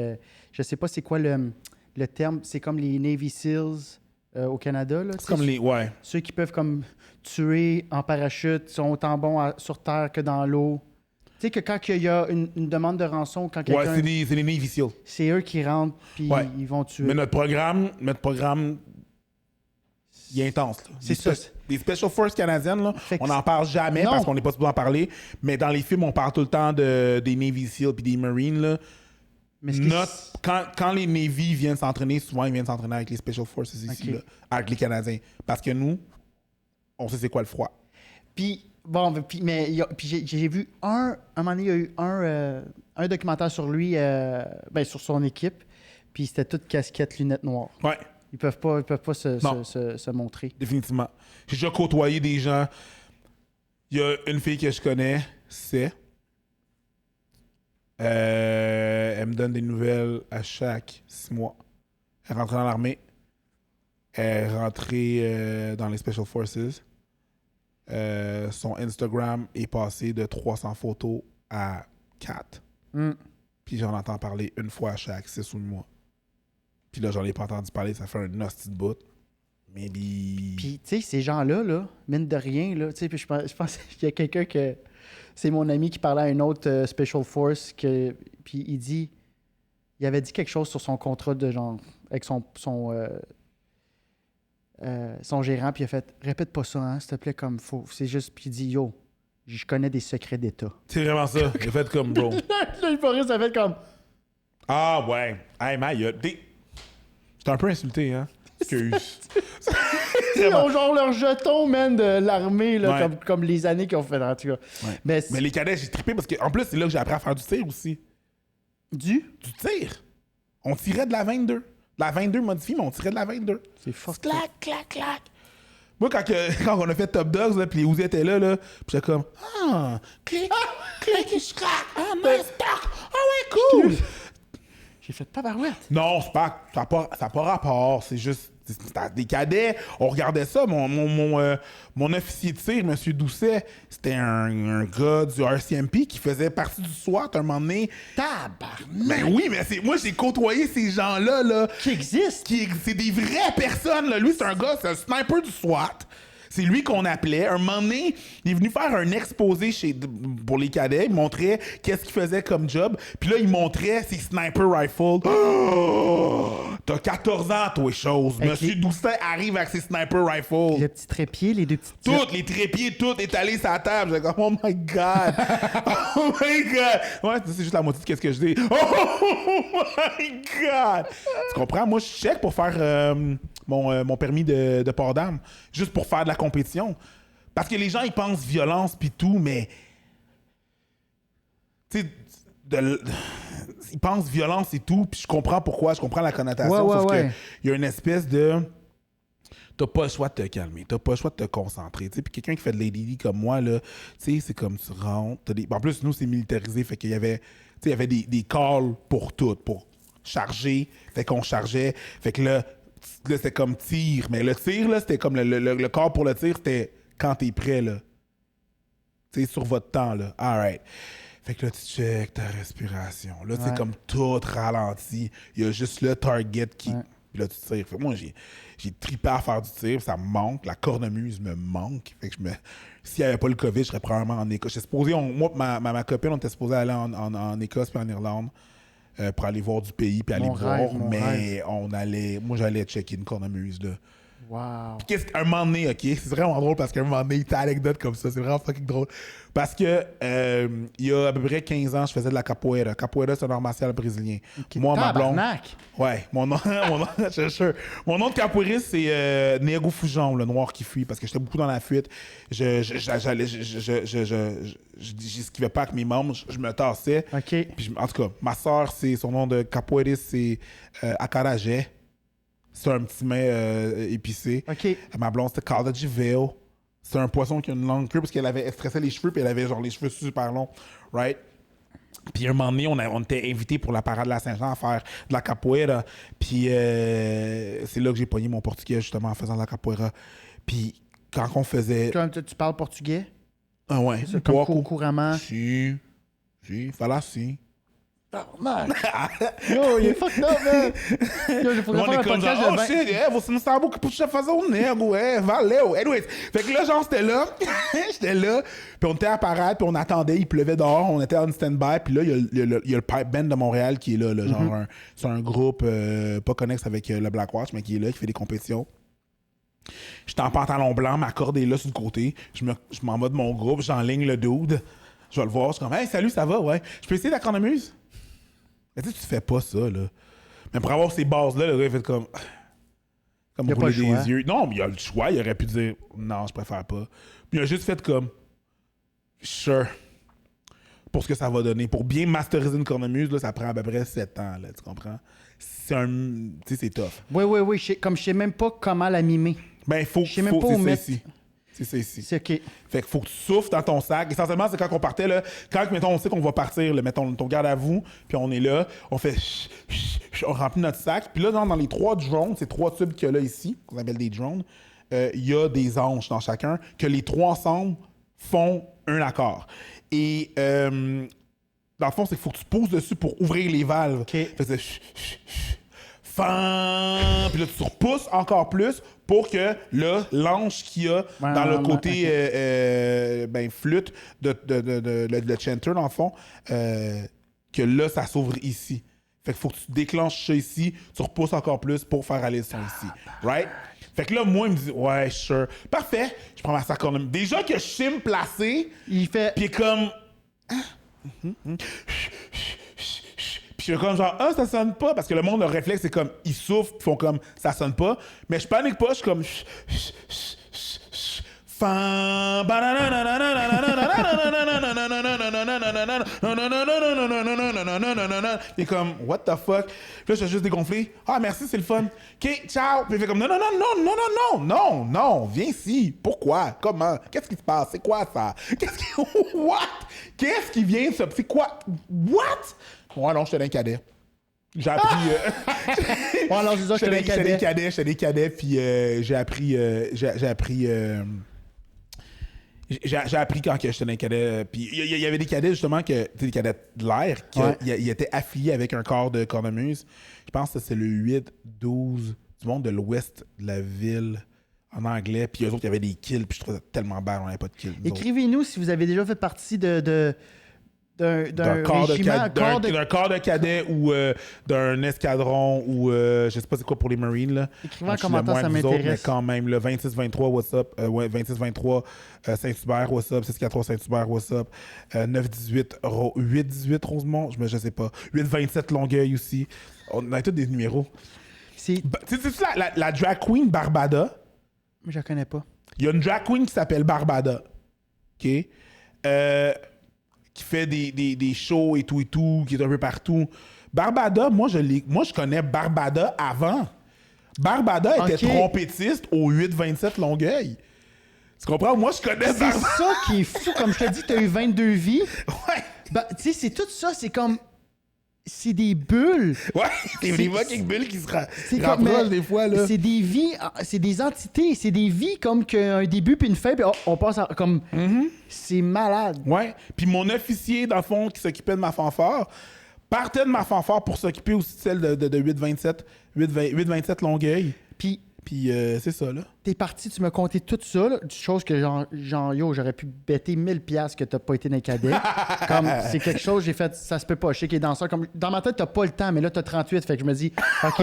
je sais pas c'est quoi le terme, c'est comme les Navy Seals au Canada. Là, c'est comme les... Ouais. Ceux qui peuvent comme tuer en parachute, sont autant bons sur terre que dans l'eau. Tu sais que quand il y a une demande de rançon, quand quelqu'un... Ouais, c'est les Navy Seals. C'est eux qui rentrent, puis ils vont tuer. Mais notre programme, il est intense. C'est ça. Les Special Forces canadiennes, là, on n'en parle jamais parce qu'on n'est pas supposé en parler, mais dans les films, on parle tout le temps des Navy Seals puis des Marines, là. Mais quand les Navy viennent s'entraîner, souvent, ils viennent s'entraîner avec les Special Forces ici, là, avec les Canadiens. Parce que nous, on sait c'est quoi le froid. Puis... Bon, puis j'ai vu un moment donné, il y a eu un documentaire sur lui, sur son équipe, puis c'était toute casquette, lunettes noires. Ouais. Ils peuvent pas se montrer. Définitivement. J'ai déjà côtoyé des gens. Il y a une fille que je connais, elle me donne des nouvelles à chaque 6 mois. Elle est rentrée dans l'armée. Elle est rentrée dans les Special Forces. Son Instagram est passé de 300 photos à 4. Puis j'en entends parler une fois à chaque 6 ou 8 mois. Puis là, j'en ai pas entendu parler, ça fait un hostie de bout. Maybe... Puis, tu sais, ces gens-là, mine de rien, là, tu sais, puis je pense qu'il y a quelqu'un que... C'est mon ami qui parlait à une autre Special Force, puis il dit... Il avait dit quelque chose sur son contrat de genre... Avec son gérant, puis il a fait « Répète pas ça, hein, s'il te plaît, comme faut. » C'est juste, puis il dit « Yo, je connais des secrets d'État. » C'est vraiment ça. Il a fait comme, bro. Là, l'humoriste a fait comme... Ah, ouais. Hey, man, j'étais un peu insulté, hein. Excuse. Ils ont genre leur jeton, man, de l'armée, là, Ouais. comme les années qu'ils ont fait, en tout cas. Ouais. Mais Mais les cadets, j'ai trippé parce qu'en plus, c'est là que j'ai appris à faire du tir aussi. du... Du tir. On tirait de la 22. De la 22 modifiée, mais on tirait de la 22. C'est fort. Clac, clac, clac. Moi, quand on a fait Top Dogs, là, puis les Uzi étaient là, puis j'étais comme, ah, clic, clic, clac, ah, nice, tac, ah ouais, cool. J'ai fait tabarouette. Non, c'est pas, ça n'a pas rapport, c'est juste, des cadets, on regardait ça, mon officier de tir, M. Doucet, c'était un gars du RCMP qui faisait partie du SWAT un moment donné. Tabarnak! Ben oui, mais moi j'ai côtoyé ces gens-là, là. Qui existe? C'est des vraies personnes, là. Lui, c'est un gars, c'est un sniper du SWAT. C'est lui qu'on appelait. Un moment donné, il est venu faire un exposé pour les cadets. Il montrait qu'est-ce qu'il faisait comme job. Puis là, il montrait ses sniper rifles. Oh! T'as 14 ans, toi, chose. Avec Monsieur Doucet arrive avec ses sniper rifles. Le petit trépied, les deux petites... Toutes les trépieds, tout étalé sur la table. J'ai comme, oh my God. Oh my God. Ouais, c'est juste la moitié de qu'est-ce que je dis. Oh my God. Tu comprends? Moi, je check pour faire mon permis de port d'armes. Juste pour faire de la compétition. Parce que les gens, ils pensent violence pis tout, mais... Tu sais, ils pensent violence et tout, puis je comprends pourquoi, je comprends la connotation. Ouais, sauf ouais. qu'il y a une espèce de... T'as pas le choix de te calmer, t'as pas le choix de te concentrer. Puis quelqu'un qui fait de l'ADD comme moi, là, c'est comme tu rentres. En plus, nous, c'est militarisé, fait qu'il y avait, il y avait des calls pour tout, pour charger, fait qu'on chargeait. Fait que là c'était comme tir. Mais le tir, là, c'était comme le call pour le tir, c'était quand t'es prêt, là. Tu sais, sur votre temps, là. All right. Fait que là, tu check ta respiration. Là, c'est comme tout ralenti. Il y a juste le target qui... Ouais. Puis là, tu tires. Fait que moi, j'ai trippé à faire du tir. Ça me manque. La cornemuse me manque. Fait que s'il n'y avait pas le COVID, je serais probablement en Écosse. J'étais supposé... Moi, ma copine, on était supposé aller en Écosse puis en Irlande pour aller voir du pays puis aller boire. Mais moi, j'allais checker une cornemuse, là. Wow. Puis un moment donné, OK, c'est vraiment drôle parce qu'à un moment donné, t'as anecdote comme ça, c'est vraiment fucking drôle. Parce que il y a à peu près 15 ans, je faisais de la capoeira. Capoeira, c'est un art martial brésilien. Okay. Moi, ma blonde... Tabarnak! Ouais, mon nom de capoeiriste, c'est Nego Foujon, le noir qui fuit, parce que j'étais beaucoup dans la fuite. J'esquivais pas avec mes membres, je me tassais. OK. Puis, en tout cas, ma soeur, son nom de capoeiriste, c'est Acarajé. C'est un petit mets épicé. OK. Ma blonde, c'était Carla Giveo. C'est un poisson qui a une longue queue parce qu'elle stressait les cheveux puis elle avait genre les cheveux super longs. Right? Puis un moment donné, on était invités pour la parade de la Saint-Jean à faire de la capoeira. Puis c'est là que j'ai pogné mon portugais justement en faisant de la capoeira. Puis quand on faisait... Tu parles portugais? Ah ouais. C'est comme couramment. Si, fala si. Yo, il est fucked up, man! Yo, il faudrait On faire est un comme podcast genre, de oh shit, você não sabe o que puxa fazer um nego, valeu. Anyways, fait que là, genre, c'était là, j'étais là, puis on était à parade, puis on attendait, il pleuvait dehors, on était en stand-by, puis là, il y a le Pipe Band de Montréal qui est là, genre, c'est un groupe pas connexe avec le Blackwatch, mais qui est là, qui fait des compétitions. J'étais en pantalon blanc, ma corde est là sur le côté, je m'en vais de mon groupe, j'enligne le dude, je vais le voir, je suis comme, hey, salut, ça va, ouais, je peux essayer la cornemuse? Mais tu fais pas ça, là. Mais pour avoir ces bases-là, le gars, il fait comme rouler des yeux. Non, mais il a le choix. Il aurait pu dire non, je préfère pas. Puis il a juste fait comme sure. Pour ce que ça va donner. Pour bien masteriser une cornemuse, là, ça prend à peu près 7 ans, là, tu comprends? Tu sais, c'est tough. Oui. Comme je sais même pas comment la mimer. Ben, faut Je sais même pas où mettre. C'est ça ici. C'est OK. Fait qu'il faut que tu souffles dans ton sac. Essentiellement, c'est quand on partait, là, quand, mettons, on sait qu'on va partir, là, mettons, ton garde à vous, puis on est là, on fait on remplit notre sac. Puis là, dans les 3 drones, ces 3 tubes qu'il y a là ici, qu'on appelle des drones, il y a des anches dans chacun, que les 3 ensemble font un accord. Et dans le fond, c'est qu'il faut que tu poses dessus pour ouvrir les valves. OK. Fait que c'est puis là, tu repousses encore plus pour que là, l'anche qu'il y a dans le côté flûte de le chanter, dans le fond, que là, ça s'ouvre ici. Fait qu'il faut que tu déclenches ça ici, tu repousses encore plus pour faire aller le son ici. Right? Fait que là, moi, il me dit, ouais, sure. Parfait. Je prends ma sac en main. Déjà que je sais me placer, Il fait. puis comme. Puis je suis comme genre, ça sonne pas. Parce que le monde, leur réflexe, c'est comme, ils souffrent, ils font comme, ça sonne pas. Mais je panique pas, je suis comme. Et comme, what the fuck? Puis là, je suis juste dégonflé. Ah, merci, c'est le fun. OK, ciao. Puis il fait comme, non, viens ici. Pourquoi? Comment? Qu'est-ce qui se passe? C'est quoi ça? What? Qu'est-ce qui vient de ça? C'est quoi? What? Ouais, non, j'étais d'un cadet. J'ai appris. Bon, alors, je disais, J'étais des cadets, puis j'ai appris. J'ai appris quand que j'étais dans les cadets. Puis il y avait des cadets, justement, des cadets de l'air, qui ils étaient affiliés avec un corps de cornemuse. Je pense que c'est le 8-12 du monde de l'ouest de la ville en anglais. Puis eux autres, il y avait des kills. Puis je trouvais ça tellement bad, on n'avait pas de kills. Écrivez-nous si vous avez déjà fait partie d'un corps régiment, d'un corps de cadet ou d'un escadron ou je sais pas c'est quoi pour les Marines là. Écrivez en commentaire, ça m'intéresse. Mais quand même, le 26-23, what's up? 26-23 Saint-Hubert, what's up? 6-4-3 Saint-Hubert, what's up? 9-18, 8-18 Rosemont, je sais pas. 8-27 Longueuil aussi. On a tous des numéros. Tu sais, la drag queen Barbada? Je la connais pas. Il y a une drag queen qui s'appelle Barbada. OK? Qui fait des shows et tout, qui est un peu partout. Barbada, moi, je connais Barbada avant. Barbada était trompettiste au 8-27 Longueuil. Tu comprends? Moi, je connais Barbada. C'est ça qui est fou. Comme je te dis, tu as eu 22 vies. Ouais. Ben, tu sais, c'est tout ça. C'est comme... C'est des bulles. Ouais, c'est des fucking bulles qui se comme, rapprochent des fois, là. C'est des vies, c'est des entités, c'est des vies comme qu'un début puis une fin, puis on passe à, comme... C'est malade. Ouais, puis mon officier, dans le fond, qui s'occupait de ma fanfare, partait de ma fanfare pour s'occuper aussi de celle de 8-27 Longueuil. Puis c'est ça, là. t'es parti, tu m'as conté tout ça, là, chose que genre yo, j'aurais pu bêter 1000$ que t'as pas été dans les cadets. Comme, c'est quelque chose, j'ai fait, ça se peut pas. Je sais qu'il est dans ça. Comme, dans ma tête, t'as pas le temps, mais là, t'as 38, fait que je me dis, OK,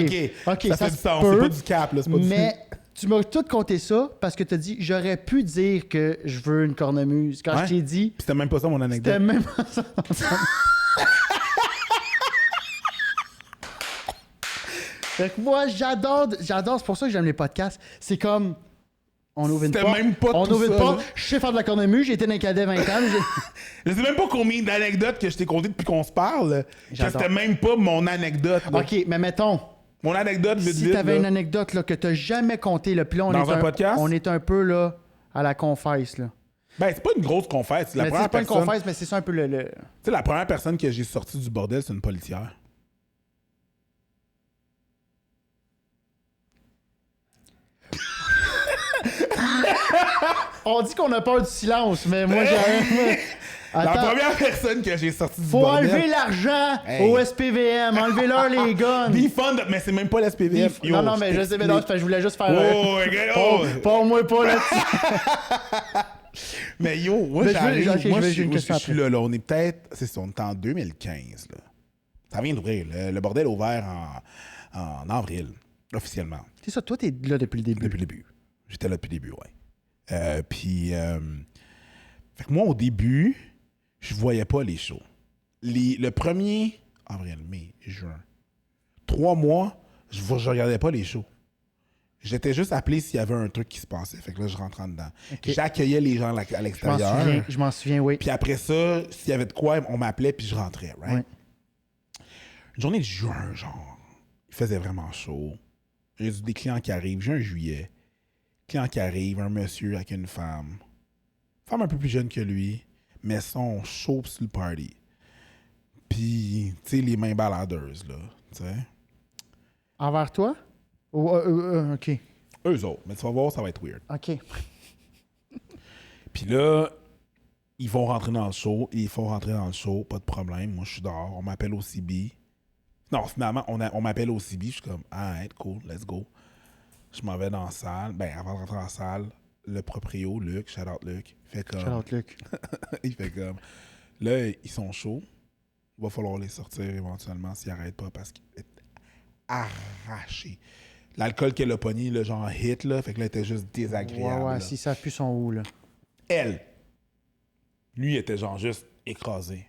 ça fait du se sens. peut, C'est pas du cap, là. C'est pas mais tu m'as tout compté ça parce que t'as dit, j'aurais pu dire que je veux une cornemuse. Quand je t'ai dit... Puis c'était même pas ça, mon anecdote. C'était même pas ça. Fait que moi, j'adore, c'est pour ça que j'aime les podcasts. C'est comme, on ouvre une porte. C'était même pas on tout ouvre une ça, porte, là. je sais faire de la cornemuse, j'ai été dans les cadets 20 ans. Je sais même pas combien d'anecdotes que je t'ai conté depuis qu'on se parle. Que J'adore. c'était même pas mon anecdote. Là. OK, mais mettons, Mon anecdote, vite, si vite, t'avais là. une anecdote là, que t'as jamais contée, là, puis là, Dans un podcast? on est un peu là, à la confesse. Là. Ben, c'est pas une grosse confesse. C'est la Mais première c'est pas une personne... confesse, mais c'est ça un peu le... Tu sais, la première personne que j'ai sortie du bordel, c'est une policière. On dit qu'on a peur du silence, mais moi, j'ai... La Attends, première personne que j'ai sortie du faut bordel... enlever l'argent Hey. au SPVM, enlevez-leur les guns. Be fun, mais c'est même pas la SPVM. Non, non, mais je sais, mais non, je voulais juste faire... Pas moi pas là-dessus. Mais yo, moi, Mais j'arrive, ok, moi, j'ai une question je suis après. là, on est peut-être, c'est ça, on est en 2015, là. Ça vient d'ouvrir, le bordel est ouvert en avril, officiellement, C'est ça, toi, t'es là depuis le début. depuis le début. J'étais là depuis le début, ouais. Puis, fait que moi, au début, je voyais pas les shows. Le 1er avril, mai, juin, 3 mois, je regardais pas les shows. J'étais juste appelé s'il y avait un truc qui se passait. Fait que là, je rentrais en dedans. Ok. J'accueillais les gens à l'extérieur. Je m'en souviens, oui. Puis après ça, s'il y avait de quoi, on m'appelait puis je rentrais, right? Ouais. Une journée de juin, genre, il faisait vraiment chaud. J'ai des clients qui arrivent. Juin, juillet. Client qui arrive, un monsieur avec une femme. Femme un peu plus jeune que lui, mais sont chauds sur le party. Puis, tu sais, les mains baladeuses, là, tu sais. Envers toi? Ou, OK. Eux autres. Mais tu vas voir, ça va être weird. OK. Puis là, ils vont rentrer dans le show. Ils font rentrer dans le show, pas de problème. Moi, je suis dehors. On m'appelle au CB. Non, finalement, on m'appelle au CB. Je suis comme, ah, cool, let's go. Je m'en vais dans la salle. Ben, avant de rentrer dans la salle, le proprio, Luc, shout out Luc, fait comme. Shout out, Luc. Il fait comme. Là, ils sont chauds. Il va falloir les sortir éventuellement s'ils n'arrêtent pas parce qu'ils sont arrachés. L'alcool qu'elle a pogné, là, genre hit, là, fait que là, elle était juste désagréable. Ouais, là. s'ils savent plus son où, là. Elle, lui, il était genre juste écrasé.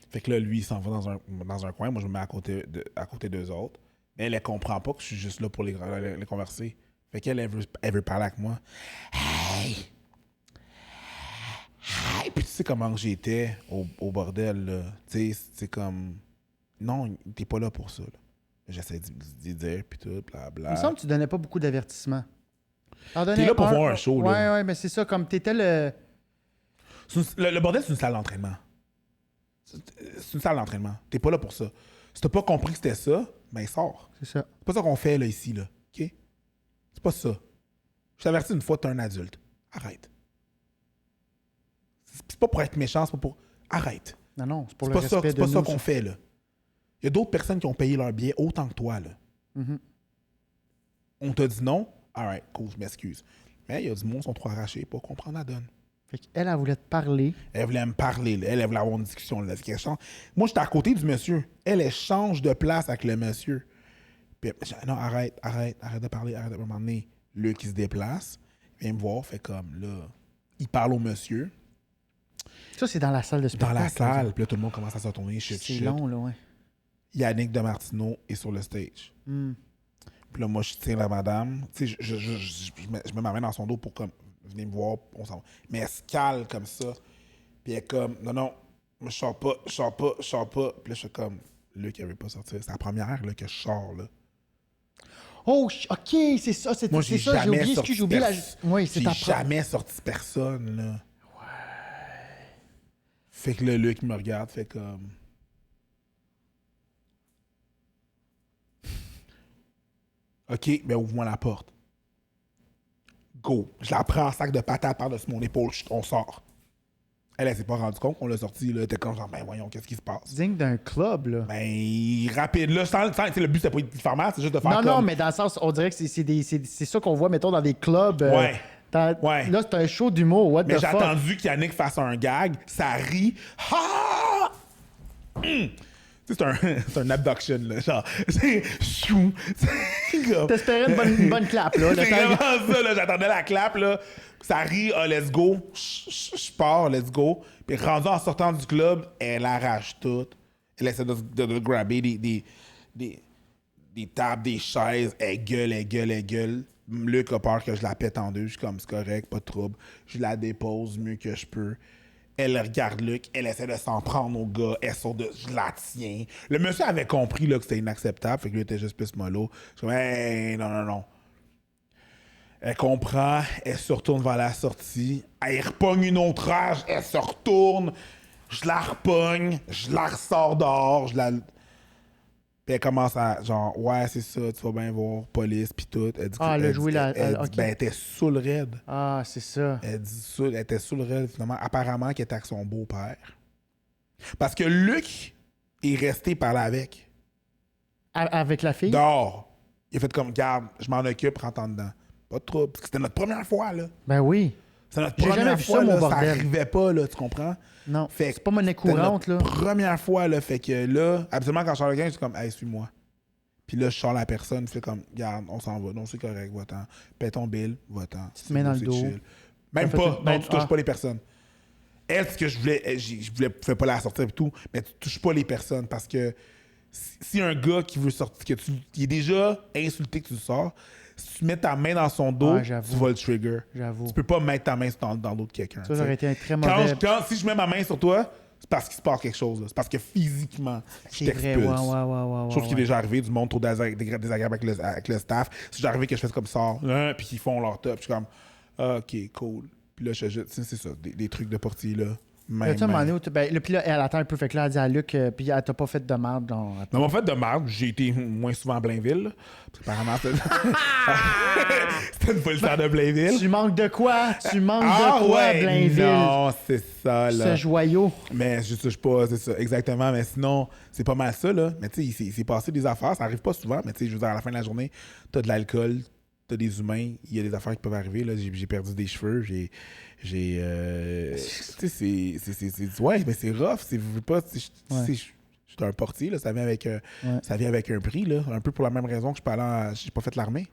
Fait que là, lui, il s'en va dans un coin. Moi, je me mets à côté d'eux autres. Mais elle comprend pas que je suis juste là pour les converser. Fait qu'elle, elle veut parler avec moi. Hey! Hey! Puis tu sais comment j'étais au bordel, là. Tu sais, c'est comme... Non, t'es pas là pour ça, là. J'essaie d'y dire, puis tout, blabla. Il me semble que tu donnais pas beaucoup d'avertissements. T'es là pour voir un show, là. Ouais, mais c'est ça, comme t'étais le... Le bordel, c'est une salle d'entraînement. C'est une salle d'entraînement. T'es pas là pour ça. Si t'as pas compris que c'était ça, ben sors. C'est ça. C'est pas ça qu'on fait, là, ici, là. OK? C'est pas ça. Je t'avertis une fois, t'es un adulte. Arrête. C'est pas pour être méchant, c'est pas pour... Arrête. Non, c'est pour C'est le pas ça, respect c'est de pas nous. ça qu'on fait, là. Il y a d'autres personnes qui ont payé leur billet autant que toi, là. Mhm. On t'a dit non? Alright, cool, je m'excuse. Mais il y a du monde qui sont trop arrachés pour comprendre la donne. Fait qu'elle, elle voulait te parler. Elle voulait me parler, là. Elle voulait avoir une discussion. Là. Moi, j'étais à côté du monsieur. Elle change de place avec le monsieur. Puis, non, arrête de parler, arrête de me demander. Lui qui se déplace, il vient me voir, fait comme, là, il parle au monsieur. Ça, c'est dans la salle de spectacle. Dans la salle, puis là, tout le monde commence à se retourner, C'est long, là, ouais. Yannick Demartino est sur le stage. Mm. Puis là, moi, je tiens la madame. Tu sais, je mets ma main dans son dos pour comme, venez me voir, on s'en va. Mais elle se cale comme ça. Puis elle est comme, non, je sors pas. Puis là, je suis comme, Luc, il veut pas sortir. C'est la première là, que je sors, là. Oh, OK, c'est ça. Moi, C'est ça, j'ai oublié. Excuse, j'ai oublié la... Oui, c'est J'ai ta jamais sorti personne, là. Ouais. Fait que là, Luc me regarde, fait comme... OK, ben ouvre-moi la porte. Go. Je la prends en sac de patates par-dessus mon épaule. On sort. Elle s'est pas rendue compte qu'on l'a sorti. Elle était comme genre, ben voyons, qu'est-ce qui se passe? Digne d'un club, là. Ben, rapide. Là, le but, c'était pas de faire mal, c'est juste de faire comme... Non, mais dans le sens, on dirait que c'est ça qu'on voit, mettons, dans des clubs. Ouais. Ouais. Là, c'est un show d'humour. What Mais the j'ai fuck? attendu qu'Yannick fasse un gag. Ça rit. Ha! C'est un abduction, là. Genre, c'est chou. T'espérais une bonne clap, là. C'est vraiment ça, là. J'attendais la clap, là. Ça rit, let's go. Je pars, let's go. Puis rendu en sortant du club, elle arrache tout. Elle essaie de grabber des tables, des chaises. Elle gueule. Luc a peur que je la pète en deux. Je suis comme, c'est correct, pas de trouble. Je la dépose mieux que je peux. Elle regarde Luc, elle essaie de s'en prendre au gars, je la tiens. Le monsieur avait compris là, que c'était inacceptable, fait que lui était juste plus mollo. Je suis comme, hey, non. Elle comprend, elle se retourne vers la sortie, elle repogne une autre rage, elle se retourne, je la repogne, je la ressors dehors, Puis elle commence à, genre, ouais, c'est ça, tu vas bien voir, police, pis tout. Elle dit elle a joué la... Elle dit, OK. ben, elle était saoul raide. Ah, c'est ça. Elle était saoul raide, finalement. Apparemment qu'elle était avec son beau-père. Parce que Luc est resté parler avec. Avec la fille? Dehors. Il a fait comme, garde, je m'en occupe, rentre en dedans. Pas de trouble. Parce que c'était notre première fois, là. Ben oui. C'est notre J'ai première jamais vu fois, ça, mon là, ça bordel. arrivait pas, là, tu comprends? Non, Fait c'est pas monnaie courante, c'était là. notre première fois, là. Fait que là, absolument, quand je sors quelqu'un, je suis comme, hey, suis-moi. Puis là, je sors la personne, je fais comme, garde, on s'en va. Non, c'est correct, va-t'en. Paie ton bill, va-t'en. Tu te mets dans le dos. Chill. Même Ça fait pas. tout- Non, tu touches pas les personnes. Elle, ce que je voulais, je pouvais pas la sortir et tout, mais tu touches pas les personnes parce que si un gars qui veut sortir, qui est déjà insulté que tu le sors, si tu mets ta main dans son dos, Ouais, tu j'avoue. vas le trigger. J'avoue. Tu peux pas mettre ta main dans le dos de quelqu'un. Ça, j'aurais été un très Quand mauvais... si je mets ma main sur toi, c'est parce qu'il se passe quelque chose. là. C'est parce que physiquement, je C'est vrai, t'expulse. ouais. Sauf qu'il est déjà arrivé du monde trop désagréable avec le staff. C'est déjà arrivé que je fais comme ça, hein, puis qu'ils font leur top. Je suis comme, ah, OK, cool. Puis là, c'est ça, des trucs de portier, là. Là, tu sais, à un moment donné, puis là, elle attend un peu, fait que là, elle dit à Luc, puis elle t'a pas fait de merde. Dans mon fait de marde, j'ai été moins souvent à Blainville. Là, parce qu'apparemment, c'était une folle de Blainville. Tu manques de quoi? Tu manques de quoi, ouais, Blainville? non, c'est ça, là. Ce joyau. Mais je touche pas, c'est ça, exactement. Mais sinon, c'est pas mal ça, là. Mais tu sais, il s'est passé des affaires. Ça arrive pas souvent, mais tu sais, je veux dire, à la fin de la journée, t'as de l'alcool, t'as des humains, il y a des affaires qui peuvent arriver. Là. J'ai perdu des cheveux, tu sais, ouais, mais c'est rough. C'est pas. Je suis un portier, là. Ça vient avec un prix, là. Un peu pour la même raison que j'ai pas fait l'armée.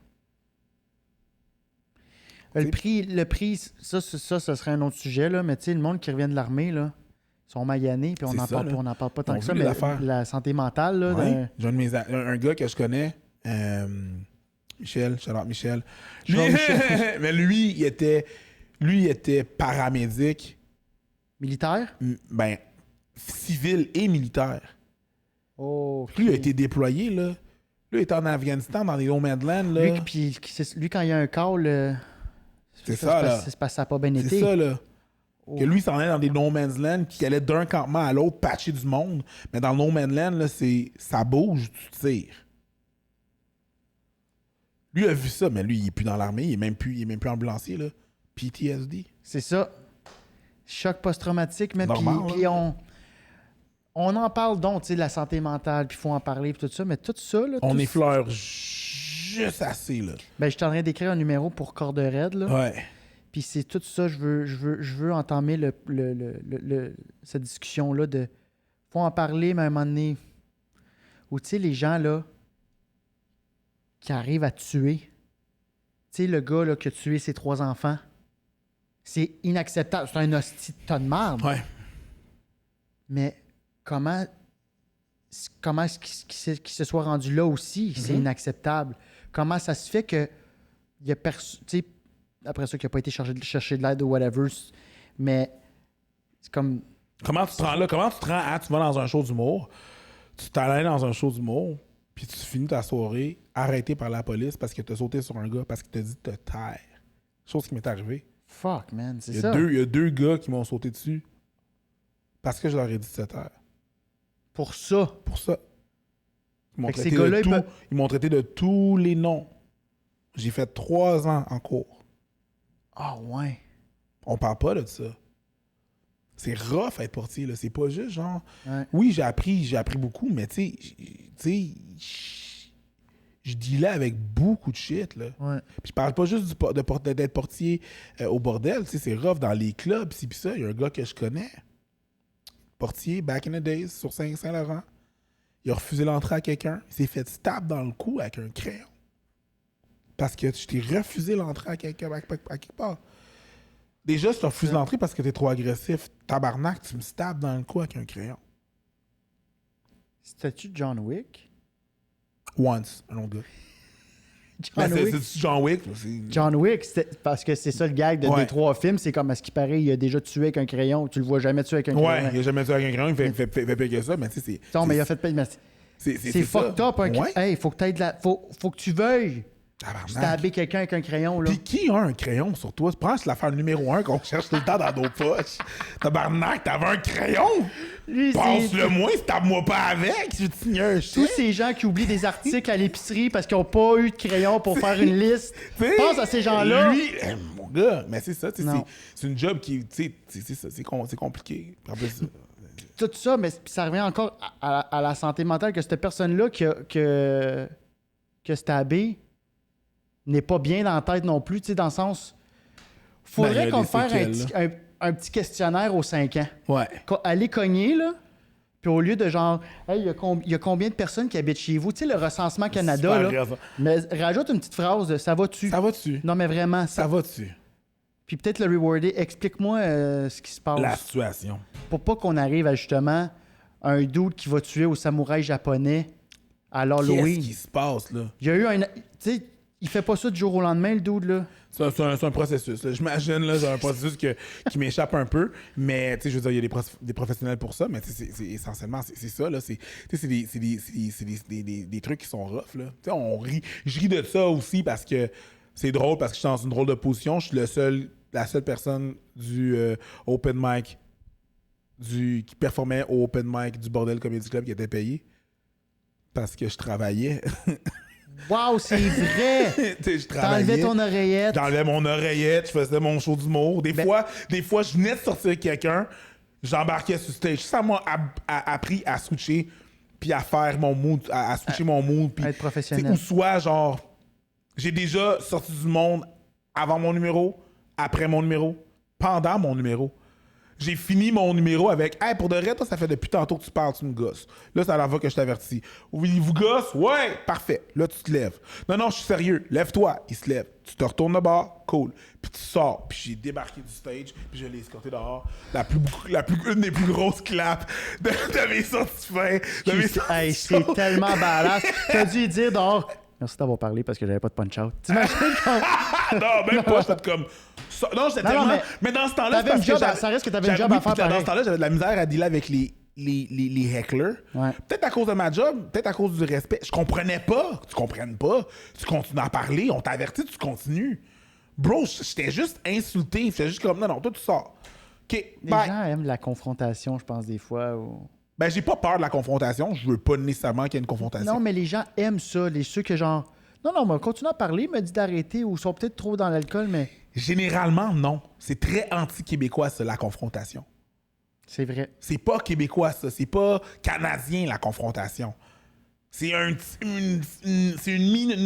Le prix, ça, ce serait un autre sujet, là, mais tu sais, le monde qui revient de l'armée, là, ils sont maganés, puis on n'en parle pas tant que ça, mais la santé mentale, là... Ouais. J'ai un gars que je connais, Michel, Charlotte Michel. Mais lui, il était paramédic. Militaire? Ben, civil et militaire. Oh, Lui, il a été déployé, là. Lui, il était en Afghanistan, dans les No Man's Land, là. Lui, quand il y a un call, c'est ça, là. C'est parce que ça n'a pas bien été. C'est ça, là. Oh. Que lui, il s'en allait dans des No Man's Land, qui allait d'un campement à l'autre, patcher du monde. Mais dans le No Man's Land, là, ça bouge, tu tires. Lui a vu ça, mais lui, il est plus dans l'armée, il est même plus ambulancier, là. PTSD. C'est ça. Choc post-traumatique, mais puis on en parle donc, tu sais, de la santé mentale, puis il faut en parler, puis tout ça, mais tout ça, là... On effleure juste assez, là. Ben, je suis en train d'écrire un numéro pour Corde Raide, là. Ouais. Puis c'est tout ça, je veux entamer cette discussion-là de... Faut en parler, mais à un moment donné... Ou, tu sais, les gens, là, qui arrivent à tuer... Tu sais, le gars, là, qui a tué ses 3 enfants... C'est inacceptable. C'est un hostie de tonne de merde. Ouais. Mais comment est-ce qu'il se soit rendu là aussi? C'est inacceptable. Comment ça se fait que il y a personne... Tu sais, après ça, qu'il n'a pas été chercher de l'aide ou whatever, mais c'est comme... Comment tu te rends là? Comment tu te rends tu vas dans un show d'humour, tu t'allais dans un show d'humour, puis tu finis ta soirée arrêté par la police parce que tu as sauté sur un gars, parce qu'il t'a dit de te taire. Chose qui m'est arrivée. Fuck, man, c'est ça. Il y a 2 gars qui m'ont sauté dessus parce que je leur ai dit de se taire. Pour ça? Pour ça. Ils m'ont traité de tous les noms. J'ai fait 3 ans en cours. Ah ouais. On parle pas de ça. C'est rough être portier, là. C'est pas juste genre... Ouais. Oui, j'ai appris beaucoup, mais tu sais, je dealais avec beaucoup de shit, là. Ouais. Puis je parle pas juste d'être portier au bordel, tu sais, c'est rough dans les clubs, pis ça. Il y a un gars que je connais, portier, back in the days, sur Saint-Laurent. Il a refusé l'entrée à quelqu'un. Il s'est fait stab dans le cou avec un crayon. Parce que je t'ai refusé l'entrée à quelqu'un, à quelque part. Déjà, si tu refuses l'entrée parce que t'es trop agressif, tabarnak, tu me stabs dans le cou avec un crayon. C'était-tu John Wick? Once, un autre gars. C'est John Wick. John Wick, parce que c'est ça le gag des 3 films, c'est comme à ce qui paraît, il a déjà tué avec un crayon, tu le vois jamais tuer avec un crayon. Ouais, il a jamais tué avec un crayon, il fait pire que ça, mais tu sais, c'est... Non, mais il a fait pire, c'est fucked up. Hey, faut que t'aies faut que tu veuilles stabber quelqu'un avec un crayon, là. Puis qui a un crayon sur toi? Pense l'affaire numéro 1 qu'on cherche tout le temps dans nos poches. Tabarnak, t'avais un crayon? Passe-le moi, stab-moi pas avec, je te tous ces gens qui oublient des articles à l'épicerie parce qu'ils n'ont pas eu de crayon pour faire une liste. Pense à ces gens-là. Lui, mon gars, mais c'est ça, c'est une job qui, tu sais, c'est compliqué. En plus, tout ça, mais ça revient encore à la santé mentale que cette personne-là qui a stabé n'est pas bien dans la tête non plus, tu sais, dans le sens... Faudrait qu'on fasse un petit questionnaire aux 5 ans. Ouais. Aller cogner, là, puis au lieu de genre, hey, il y a combien de personnes qui habitent chez vous? Tu sais, le recensement Canada, là. Mais rajoute une petite phrase de « ça va-tu? » Ça va-tu? Non, mais vraiment, ça va-tu? Puis peut-être le rewarder. Explique-moi ce qui se passe. La situation. Pour pas qu'on arrive à justement un dude qui va tuer au samouraï japonais à l'Halloween. Qu'est-ce qui se passe, là? Il y a eu un... Tu sais, il fait pas ça du jour au lendemain, le dude, là. C'est un processus. Là. J'imagine, là, c'est un processus qui m'échappe un peu. Mais, tu sais, je veux dire, il y a des professionnels pour ça, mais c'est essentiellement, c'est ça, là. C'est des trucs qui sont rough, là. Tu sais, je ris de ça aussi parce que c'est drôle, parce que je suis dans une drôle de position. Je suis la seule personne du open mic, qui performait au open mic du Bordel Comedy Club qui était payé. Parce que je travaillais. Wow, c'est vrai! T'enlevais ton oreillette. J'enlevais mon oreillette, je faisais mon show d'humour. Des fois, je venais de sortir avec quelqu'un, j'embarquais sur stage. Ça m'a appris à switcher, puis à faire mon mood, à switcher mon mood. Puis, être professionnel. Ou soit, genre, j'ai déjà sorti du monde avant mon numéro, après mon numéro, pendant mon numéro. J'ai fini mon numéro avec « Hey, pour de vrai, toi, ça fait depuis tantôt que tu parles, tu me gosses. » Là, c'est à la fois que je t'avertis. Oui, il vous gosse? Ouais, parfait. Là, tu te lèves. Non, non, je suis sérieux. Lève-toi. Il se lève. Tu te retournes de bord. Cool. Puis tu sors. Puis j'ai débarqué du stage. Puis je l'ai escorté dehors. Une des plus grosses claps de mes sorties fin. Hey, c'est tellement badass. T'as dû lui dire dehors. Merci d'avoir parlé parce que j'avais pas de punch-out. T'imagines comme... Non, même pas. J'étais comme... Non, j'étais tellement... Mais dans ce temps-là, t'avais une job, ça reste que t'avais une job à faire pareil. Dans ce temps-là, j'avais de la misère à dealer avec les hecklers. Ouais. Peut-être à cause de ma job, peut-être à cause du respect. Je comprenais pas. Tu comprennes pas. Tu continues à parler. On t'a averti, tu continues. Bro, j'étais juste insulté. J'étais juste comme, non, toi, tu sors. OK, Les bye. gens aiment la confrontation, je pense, des fois. Ou... Ben, j'ai pas peur de la confrontation. Je veux pas nécessairement qu'il y ait une confrontation. Non, mais les gens aiment ça. Ceux que genre... Non, mais continue à parler, me dit d'arrêter ou sont peut-être trop dans l'alcool, mais... Généralement, non. C'est très anti-québécois, ça, la confrontation. C'est vrai. C'est pas québécois, ça. C'est pas canadien, la confrontation. C'est une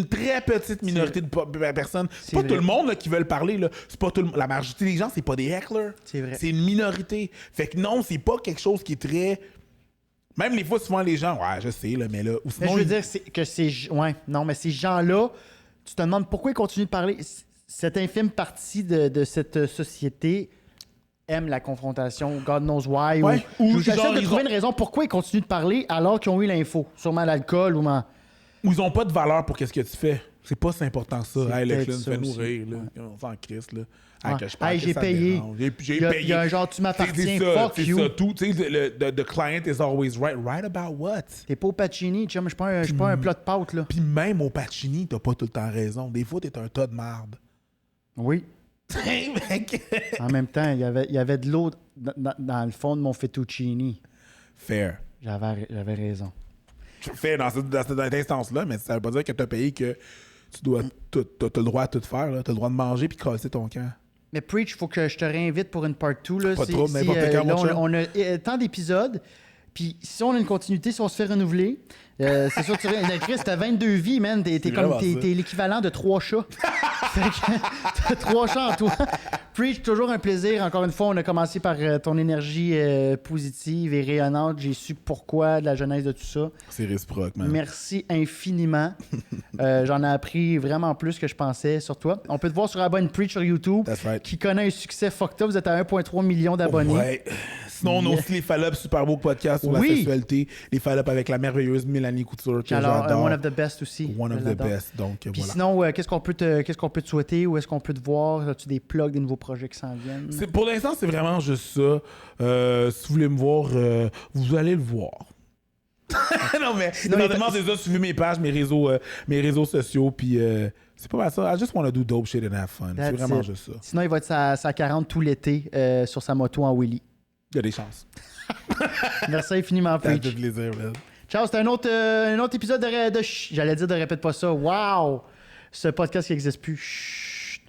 très petite minorité de personnes. C'est pas vrai. tout le monde là, qui veulent parler. Là. C'est pas tout la majorité des gens, c'est pas des hecklers. C'est vrai. C'est une minorité. Fait que non, c'est pas quelque chose qui est très... Même les fois, souvent, les gens... Ouais, je sais, là, mais là... Ou Mais sinon, je veux dire que ouais, non, mais ces gens-là, tu te demandes pourquoi ils continuent de parler. Cette infime partie de cette société aime la confrontation, God knows why. Ouais, ou j'essaie genre, de trouver une raison pourquoi ils continuent de parler alors qu'ils ont eu l'info. Sûrement l'alcool ou... Ou ils ont pas de valeur pour qu'est-ce que tu fais. C'est pas si important que ça. C'est Hey, le peut-être club ça fait-nous aussi. rire. Là. Ouais. On s'en crisse, là. Ah. Que je parle, Hey, que j'ai ça payé. dérange. J'ai Il y a- payé. il y a un genre, tu m'appartiens, C'est ça, fuck c'est you. ça, tout. Tu sais, the client is always right. Right about what? T'es pas au Pacini, chum, je suis pas un plat de pâte, là. Puis même au Pacini, t'as pas tout le temps raison. Des fois, t'es un tas de marde. Oui. Mec. En même temps, il y avait de l'eau dans le fond de mon fettuccini. Fair. J'avais raison. Fair dans cette instance-là, mais ça veut pas dire que t'as payé que tu dois t'as le droit à tout faire. Là. T'as le droit de manger puis de casser ton camp. Mais Preach, il faut que je te réinvite pour une part 2. Là. Pas de trouble, n'importe quand, là, mon chum. on a tant d'épisodes. Puis si on a une continuité, si on se fait renouveler, c'est sûr que Chris, t'as 22 vies, man. T'es l'équivalent de 3 chats. Fait que t'as 3 chats en toi. Preach, toujours un plaisir. Encore une fois, on a commencé par ton énergie positive et rayonnante. J'ai su pourquoi, de la genèse de tout ça. C'est réciproque, man. Merci infiniment. J'en ai appris vraiment plus que je pensais sur toi. On peut te voir sur Abonne Preach sur YouTube, That's right. qui connaît un succès fucked up. Vous êtes à 1,3 million d'abonnés. Ouais. Sinon, on a aussi les Fall-Up Super Beau podcast sur la sexualité. Les Fall-Up avec la merveilleuse Mélanie Couture, que Alors, j'adore. one of the best aussi. One of Je the l'adore. best. Donc, Puis voilà. sinon, qu'est-ce qu'on peut te souhaiter? Où est-ce qu'on peut te voir? As-tu des plugs, des nouveaux projets qui s'en viennent? Pour l'instant, c'est vraiment juste ça. Si vous voulez me voir, vous allez le voir. Non, mais éventuellement, c'est ça. Suivez mes pages, mes réseaux sociaux. Puis c'est pas mal ça. I just want to do dope shit and have fun. C'est vraiment juste ça. Sinon, il va être sa 40 tout l'été sur sa moto en wheelie. Il y a des chances. Merci infiniment, Ça fait Preach. plaisir, man. Ciao, c'était un autre épisode de j'allais dire de Répète pas ça. Wow! Ce podcast qui n'existe plus. Chut.